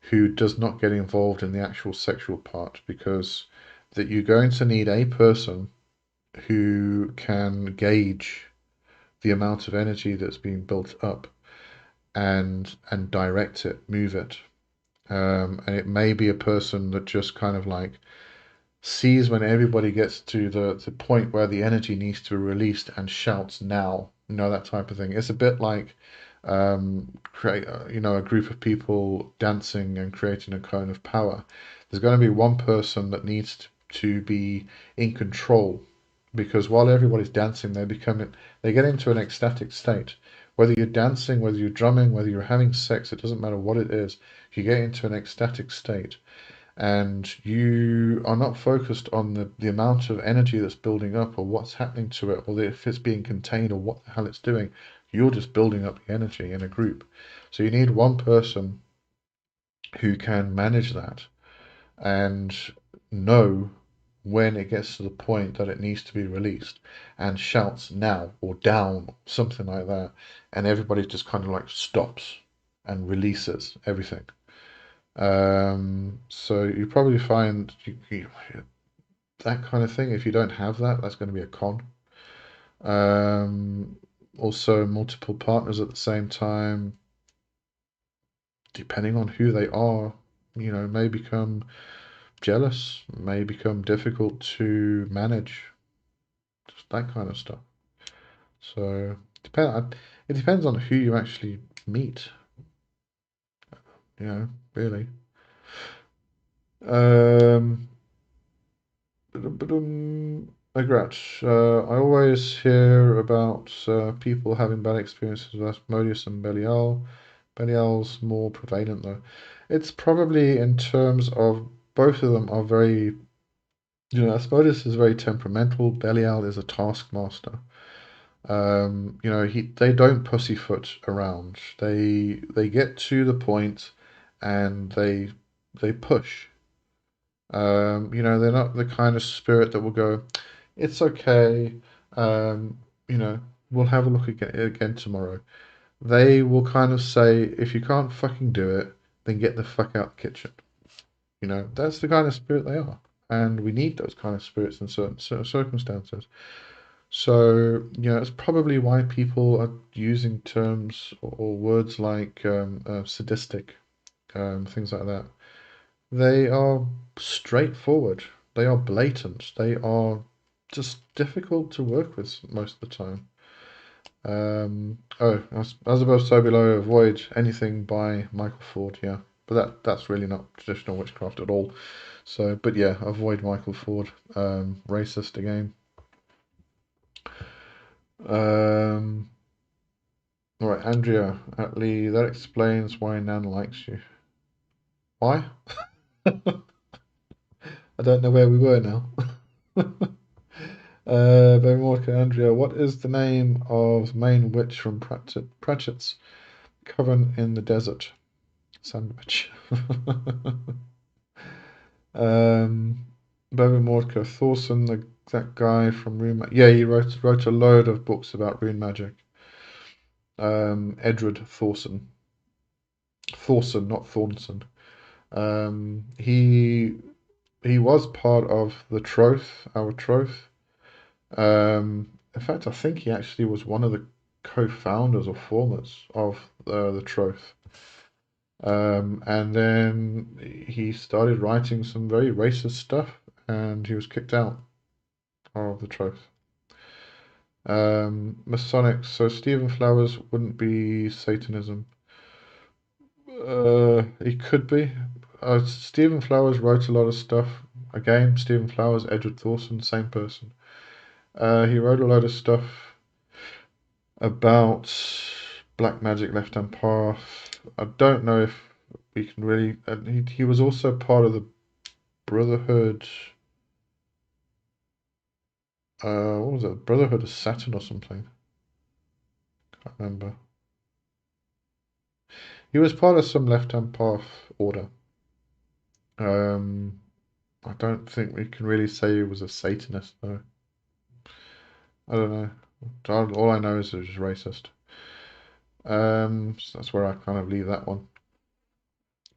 S1: who does not get involved in the actual sexual part, because that you're going to need a person who can gauge the amount of energy that's being built up and direct it, move it. And it may be a person that just kind of like sees when everybody gets to the point where the energy needs to be released and shouts now, that type of thing. It's a bit like create a group of people dancing and creating a cone of power. There's going to be one person that needs to be in control, because while everybody's dancing, they get into an ecstatic state. Whether you're dancing, whether you're drumming, whether you're having sex, it doesn't matter what it is. You get into an ecstatic state, and you are not focused on the amount of energy that's building up or what's happening to it, or if it's being contained or what the hell it's doing. You're just building up the energy in a group. So you need one person who can manage that and know when it gets to the point that it needs to be released and shouts now or down, something like that, and everybody just kind of like stops and releases everything. So you probably find that kind of thing. If you don't have that, that's going to be a con. Um, Also, multiple partners at the same time, depending on who they are, may become jealous, may become difficult to manage, just that kind of stuff. So it depends on who you actually meet, really. Um, I always hear about people having bad experiences with Asmodeus and Belial. Belial's more prevalent though. It's probably in terms of both of them are very, Asmodeus is very temperamental. Belial is a taskmaster. They don't pussyfoot around. They get to the point, and they push. They're not the kind of spirit that will go, it's okay, um, you know, we'll have a look again tomorrow. They will kind of say, if you can't fucking do it, then get the fuck out the kitchen. That's the kind of spirit they are. And we need those kind of spirits in certain circumstances. So, it's probably why people are using terms or words like sadistic, things like that. They are straightforward. They are blatant. They are just difficult to work with most of the time. As above, so below. Avoid anything by Michael Ford. Yeah, but that's really not traditional witchcraft at all. So, but yeah, avoid Michael Ford. Racist again. Um, all right, Andrea Atley. That explains why Nan likes you. Why? I don't know where we were now. Very more to Andrea. What is the name of main witch from Pratchett's Coven in the Desert? Sandwich. Beverly Mordecai Thorsson, that guy from Rune Magic. Yeah, he wrote a load of books about rune magic. Edred Thorsson. Thorsson, not Thornson. He was part of the Troth, our Troth. In fact, I think he actually was one of the co-founders or formers of the Troth. And then he started writing some very racist stuff, and he was kicked out of the Troth. Masonic. So Stephen Flowers wouldn't be Satanism. He could be. Stephen Flowers wrote a lot of stuff. Again, Stephen Flowers, Edred Thorsson, same person. He wrote a lot of stuff about black magic, left hand path. I don't know if we can really. He was also part of the Brotherhood. What was it? Brotherhood of Saturn or something. Can't remember. He was part of some left-hand path order. Um, I don't think we can really say he was a Satanist, though. I don't know. All I know is he was racist. So that's where I kind of leave that one.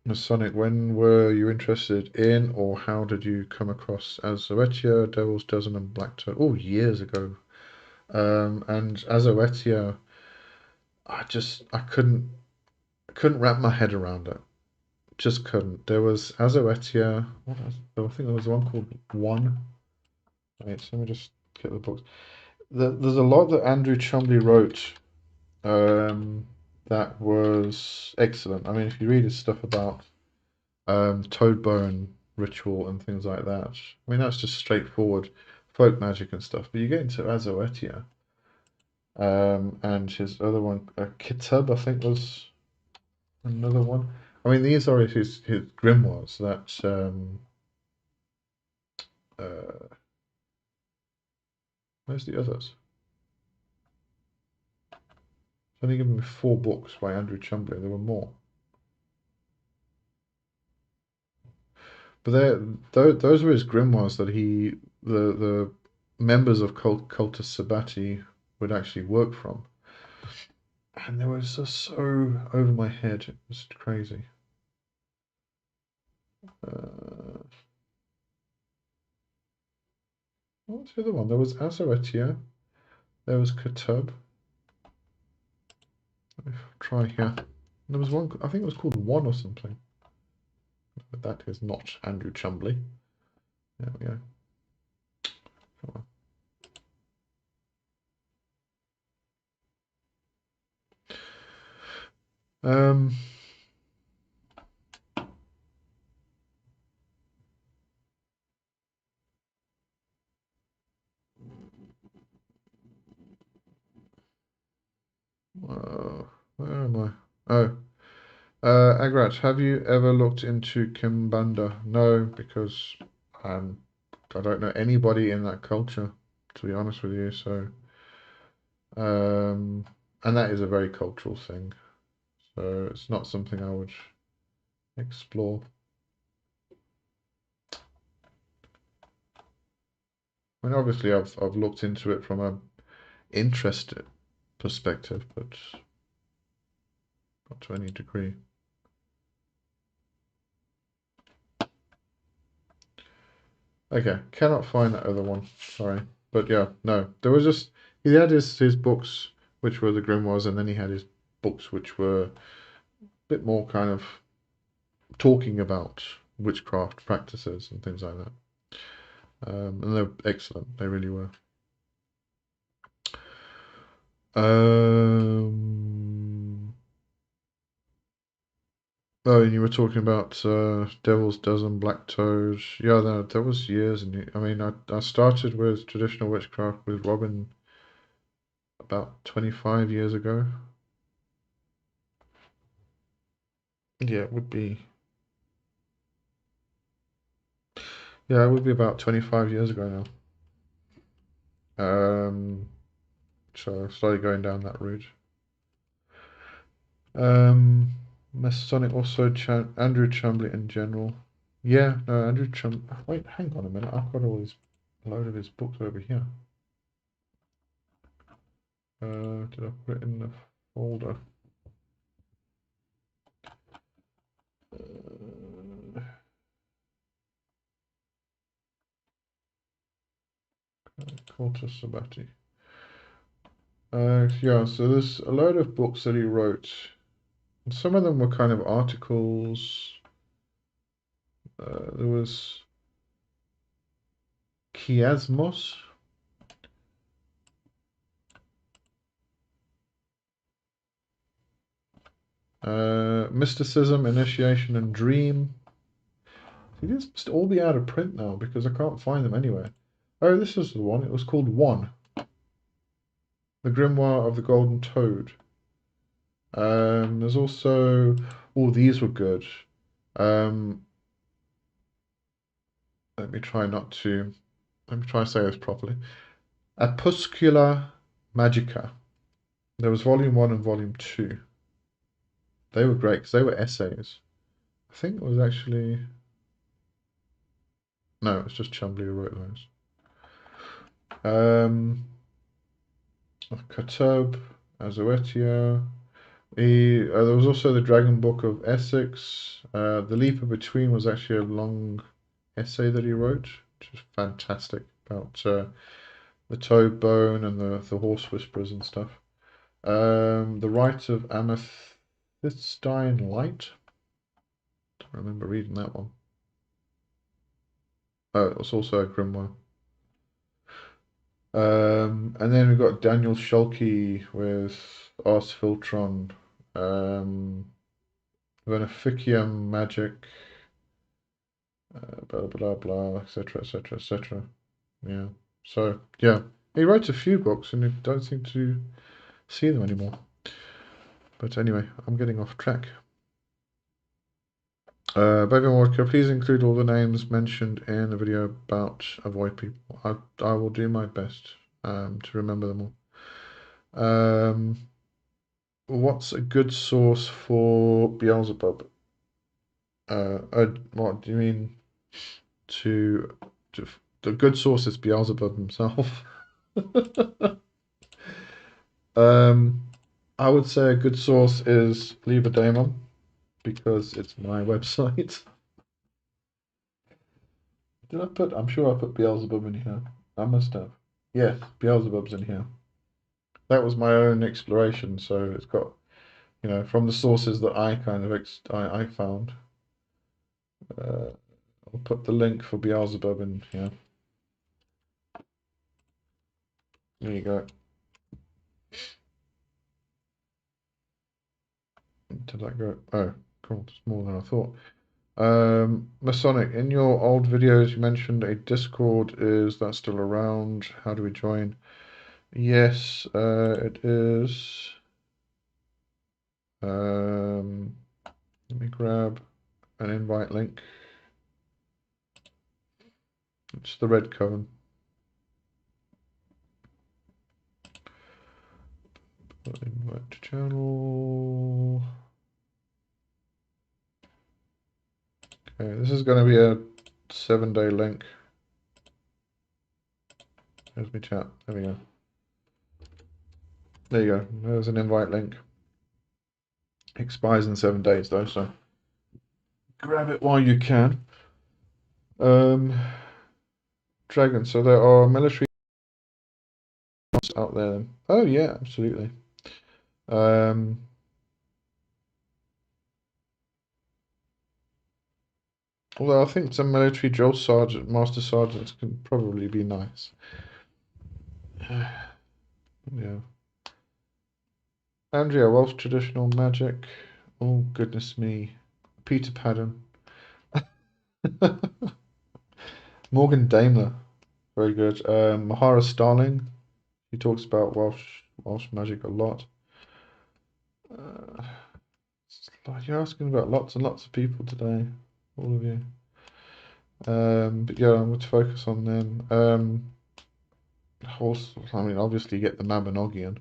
S1: Masonic, when were you interested in, or how did you come across Azoetia, Devil's Dozen, and Black Toad? Oh, years ago. And Azoetia, I couldn't wrap my head around it. Just couldn't. There was Azoetia. I think there was one called One. Wait, so let me just get the books. There's a lot that Andrew Chumley wrote that was excellent. I mean, if you read his stuff about Toadbone ritual and things like that, I mean, that's just straightforward folk magic and stuff. But you get into Azoetia, and his other one, Kitab, I think was another one. I mean, these are his grimoires that where's the others? I've only given me 4 books by Andrew Chumley. There were more. But those were his grimoires that the members of Cultus Sabati would actually work from. And they were just so over my head. It was crazy. What's the other one? There was Azaretia. There was Katub. Let me try here. There was one, I think it was called One or something. But that is not Andrew Chumley. There we go. Come on. Where am I? Oh. Agrat, have you ever looked into Kimbanda? No, because I don't know anybody in that culture, to be honest with you. So, and that is a very cultural thing. So it's not something I would explore. I mean, obviously, I've looked into it from a interest perspective, but not to any degree. Okay, cannot find that other one. Sorry, but yeah, no. There was just he had his books, which were the grimoires, and then he had his books, which were a bit more kind of talking about witchcraft practices and things like that. And they're excellent. They really were. Oh, and you were talking about Devil's Dozen, Black Toad. Yeah, no, that was years. And I mean, I started with traditional witchcraft with Robin about 25 years ago. Yeah, it would be. Yeah, it would be about 25 years ago now. So I started going down that route. Masonic also Andrew Chumley in general. Yeah, no, Andrew Chumley. Wait, hang on a minute. I've got all his load of his books over here. Did I put it in the folder? Cultus Sabati. Yeah, so there's a load of books that he wrote. Some of them were kind of articles. There was Chiasmos. Mysticism, Initiation, and Dream. These must all be out of print now because I can't find them anywhere. Oh, this is the one. It was called One. The Grimoire of the Golden Toad. There's also... Oh, these were good. Let me try to say this properly. Opuscula Magica. There was volume 1 and volume 2. They were great because they were essays. I think it was actually no, it was just Chumley who wrote those. Katub, Azoetia. There was also the Dragon Book of Essex. The Leaper Between was actually a long essay that he wrote, which is fantastic about the Toad Bone and the Horse Whisperers and stuff. The Rite of Amethystine Light. Don't remember reading that one. Oh, it was also a grimoire. And then we've got Daniel Schulte with Ars Philtron, Beneficium Magic, blah blah blah, etc. etc. etc. Yeah. So yeah, he wrote a few books, and I don't seem to see them anymore. But anyway, I'm getting off track. Bevan Walker, please include all the names mentioned in the video about Avoid People. I will do my best to remember them all. What's a good source for Beelzebub? What do you mean to the good source is Beelzebub himself? I would say a good source is Leave a Daemon because it's my website. Did I put? I'm sure I put Beelzebub in here. I must have. Yes, Beelzebub's in here. That was my own exploration, so it's got, from the sources that I kind of I found. I'll put the link for Beelzebub in here. There you go. Did that go? Oh, cool. It's more than I thought. Masonic, in your old videos, you mentioned a Discord. Is that still around? How do we join? Yes, it is. Let me grab an invite link. It's the Red Coven. Invite to channel. Okay, this is going to be a 7-day link. There's my chat. There we go. There you go. There's an invite link. Expires in 7 days though, so grab it while you can. Dragon. So there are military out there. Oh yeah, absolutely. Although I think some military drill sergeant, master sergeants can probably be nice. Yeah. Andrea, Welsh traditional magic. Oh goodness me. Peter Paddon. Morgan Daimler. Very good. Mahara Starling. He talks about Welsh magic a lot. You're asking about lots and lots of people today, all of you. But yeah, I'm going to focus on them. Also, I mean, obviously get the Mabinogion.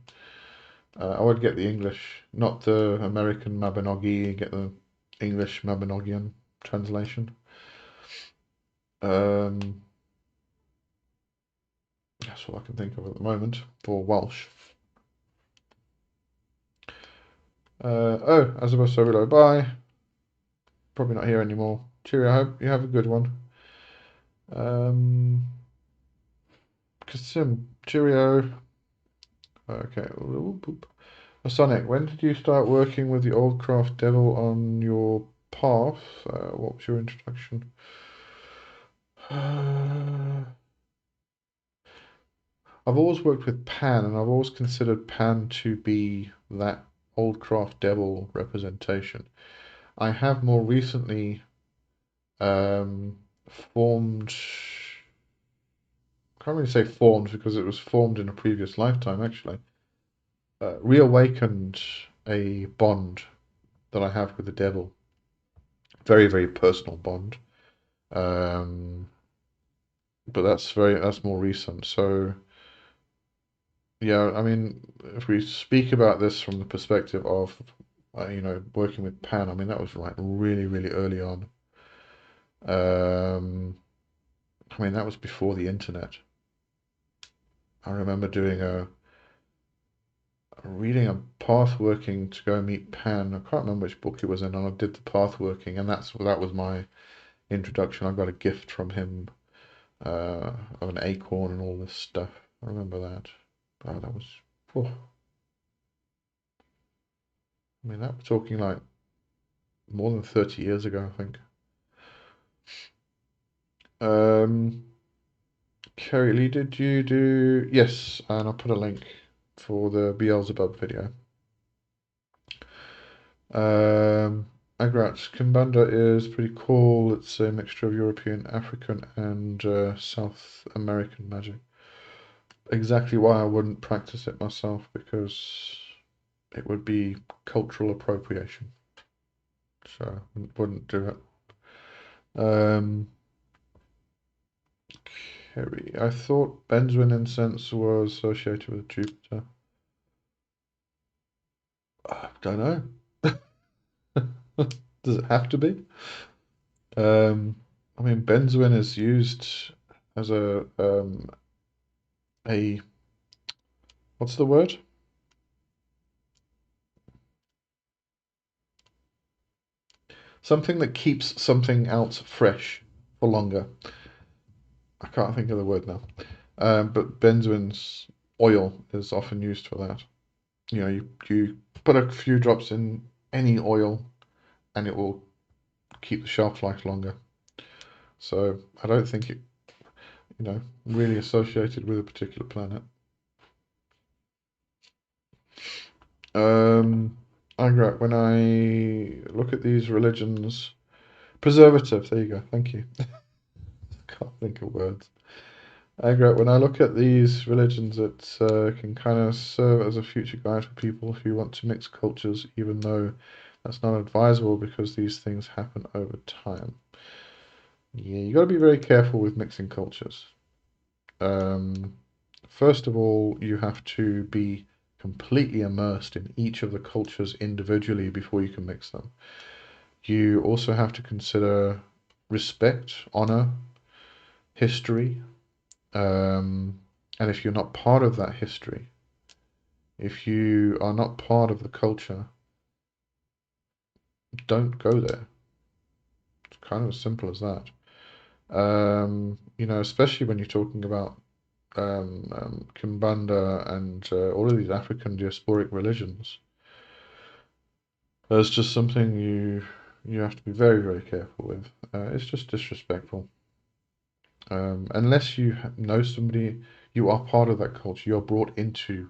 S1: I would get the English, not the American Mabinogi, get the English Mabinogion translation. That's all I can think of at the moment for Welsh. Oh, as opposed to below. Bye. Probably not here anymore. Cheerio. I hope you have a good one. Kasim, cheerio. Okay. Sonic, when did you start working with the Old Craft Devil on your path? What was your introduction? I've always worked with Pan, and I've always considered Pan to be that Old Craft Devil representation. I have more recently formed, can't really say formed because it was formed in a previous lifetime actually, reawakened a bond that I have with the devil. Very, very personal bond. But that's more recent. So yeah, I mean, if we speak about this from the perspective of you know, working with Pan. I mean, that was like really, really early on. Um, I mean, that was before the internet. I remember reading a path working to go meet Pan. I can't remember which book it was in, and I did the path working, and that was my introduction. I got a gift from him of an acorn and all this stuff. I remember that. Oh, that was, oh, I mean, that was talking like more than 30 years ago, I think. Um, Kerry Lee, did you do? Yes, and I'll put a link for the Beelzebub video. Agrat Kimbanda is pretty cool. It's a mixture of European, African, and South American magic. Exactly why I wouldn't practice it myself, because it would be cultural appropriation. So I wouldn't do it. Kerry, I thought benzoin incense was associated with Jupiter. I don't know. Does it have to be? I mean, benzoin is used as a what's the word? Something that keeps something out fresh for longer. I can't think of the word now. But benzoin's oil is often used for that. You know, you put a few drops in any oil and it will keep the shelf life longer. So I don't think it, you know, really associated with a particular planet. When I look at these religions, preservative, there you go, thank you. Can't think of words. When I look at these religions, it can kind of serve as a future guide for people if you want to mix cultures, even though that's not advisable because these things happen over time. Yeah, you got to be very careful with mixing cultures. Um, First of all, you have to be completely immersed in each of the cultures individually before you can mix them. You also have to consider respect, honor, history, and if you're not part of that history, if you are not part of the culture, don't go there. It's kind of as simple as that. You know, especially when you're talking about Kimbanda and all of these African diasporic religions. There's just something you have to be very, very careful with. It's just disrespectful. Unless you know somebody, you are part of that culture. You're brought into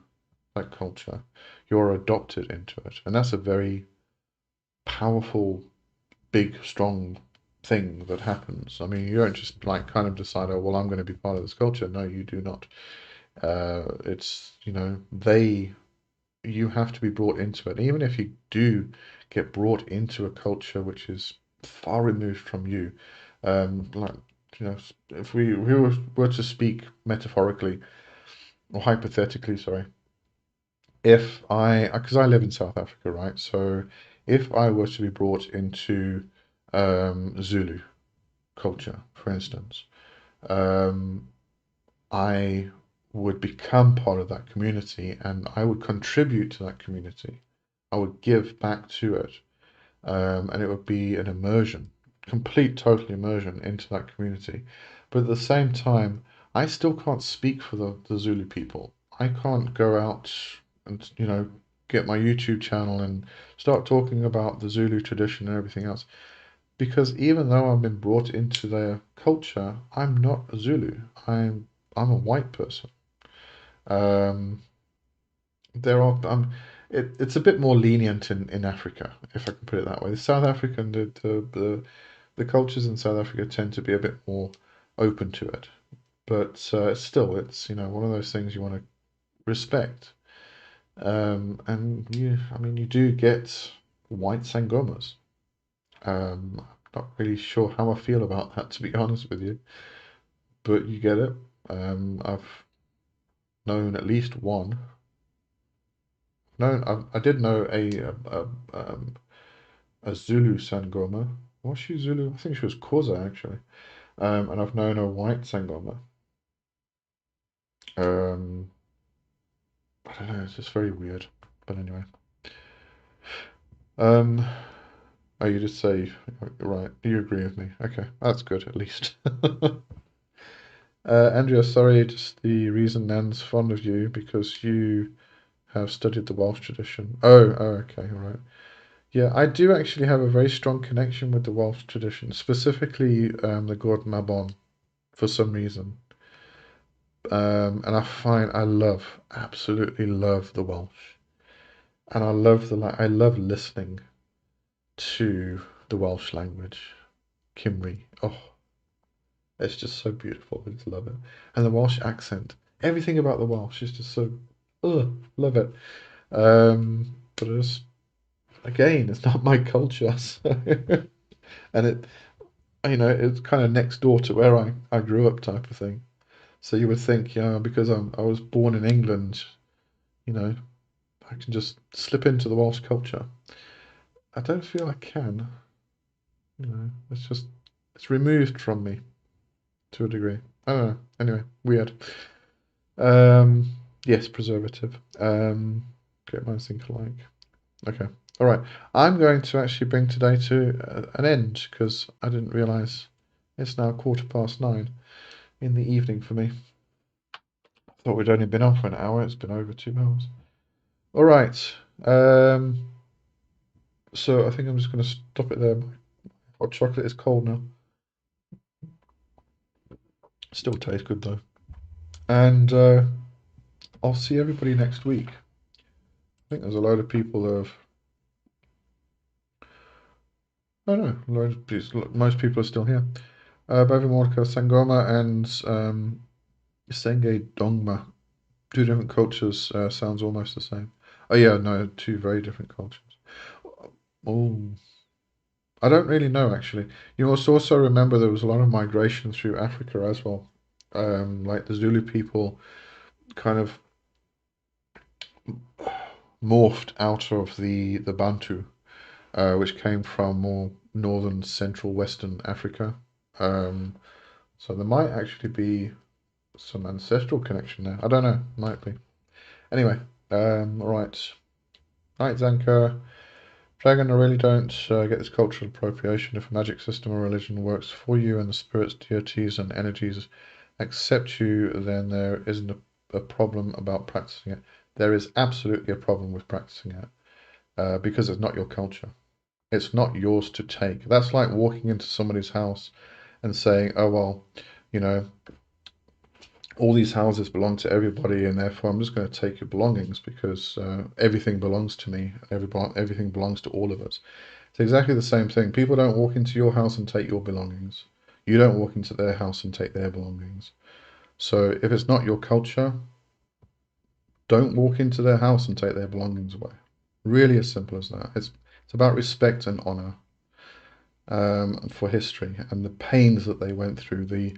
S1: that culture. You're adopted into it, and that's a very powerful, big, strong thing that happens. I mean, you don't just like kind of decide, oh, well, I'm going to be part of this culture. No, you do not. It's, you know, you have to be brought into it. Even if you do get brought into a culture which is far removed from you, like, you know, if we were to speak metaphorically or hypothetically, sorry, if because I live in South Africa, right? So if I were to be brought into Zulu culture, for instance, um, I would become part of that community and I would contribute to that community. I would give back to it. And it would be an immersion, complete, total immersion into that community. But at the same time, I still can't speak for the Zulu people. I can't go out and, you know, get my YouTube channel and start talking about the Zulu tradition and everything else. Because even though I've been brought into their culture, I'm not a Zulu. I'm a white person. Um, there are it's a bit more lenient in Africa, if I can put it that way. The South African the cultures in South Africa tend to be a bit more open to it, but still, it's, you know, one of those things you want to respect. And I mean, you do get white sangomas. I'm not really sure how I feel about that, to be honest with you, but you get it. I've known at least one No, I did know a Zulu Sangoma. Was she Zulu? I think she was Xhosa actually. And I've known a white Sangoma. Um, I don't know. It's just very weird. But anyway. Um, oh, you just say right. You agree with me? Okay, that's good at least. Andrea, sorry, just the reason Nan's fond of you because you have studied the Welsh tradition. Oh, okay, all right. Yeah, I do actually have a very strong connection with the Welsh tradition, specifically the Gordon Mabon, for some reason. And I find I love, absolutely love the Welsh, and I love I love listening to the Welsh language, Cymru. Oh, it's just so beautiful. I just love it, and the Welsh accent. Everything about the Welsh is just so, love it. But it's again, it's not my culture, so and it's kind of next door to where I grew up type of thing. So you would think, because I was born in England, you know, I can just slip into the Welsh culture. I don't feel I can. It's removed from me to a degree. I don't know. Anyway, weird. Um, yes, preservative. Great minds think alike. Okay. All right. I'm going to actually bring today to an end because I didn't realise it's now 9:15 in the evening for me. I thought we'd only been on for an hour. It's been over 2 hours. All right. Um, so I think I'm just going to stop it there. Hot chocolate is cold now. Still tastes good though. And I'll see everybody next week. I think there's a load of people who have. Oh no, most people are still here. Bavimorka, Sangoma, and Senge Dongma. Two different cultures, sounds almost the same. Oh yeah, no, two very different cultures. Oh, I don't really know actually. You must also remember there was a lot of migration through Africa as well. Like the Zulu people kind of morphed out of the Bantu, which came from more northern, central, western Africa. Um, so there might actually be some ancestral connection there. I don't know, might be. Anyway, all right. Night, Zanka. Dragon, I really don't get this cultural appropriation. If a magic system or religion works for you and the spirits, deities, and energies accept you, then there isn't a problem about practicing it. There is absolutely a problem with practicing it because it's not your culture. It's not yours to take. That's like walking into somebody's house and saying, oh, well, you know, all these houses belong to everybody, and therefore I'm just going to take your belongings because everything belongs to me. Everything belongs to all of us. It's exactly the same thing. People don't walk into your house and take your belongings. You don't walk into their house and take their belongings. So if it's not your culture, don't walk into their house and take their belongings away. Really as simple as that. It's about respect and honor for history and the pains that they went through, the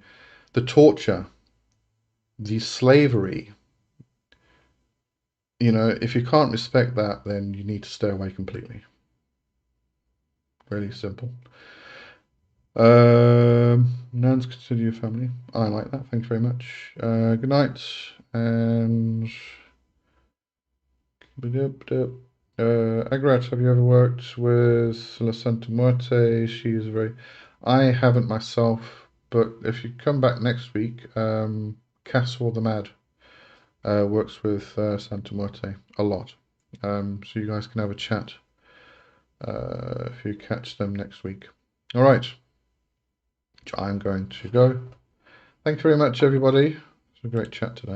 S1: torture, the slavery. If you can't respect that, then you need to stay away completely. Really simple. Nuns consider your family. I like that. Thank you very much. Good night. And Agrat, have you ever worked with La Santa Muerte? She's very. I haven't myself, but if you come back next week, Castle the Mad works with Santa Muerte a lot. So you guys can have a chat if you catch them next week. All right. I'm going to go. Thank you very much, everybody. It's a great chat today.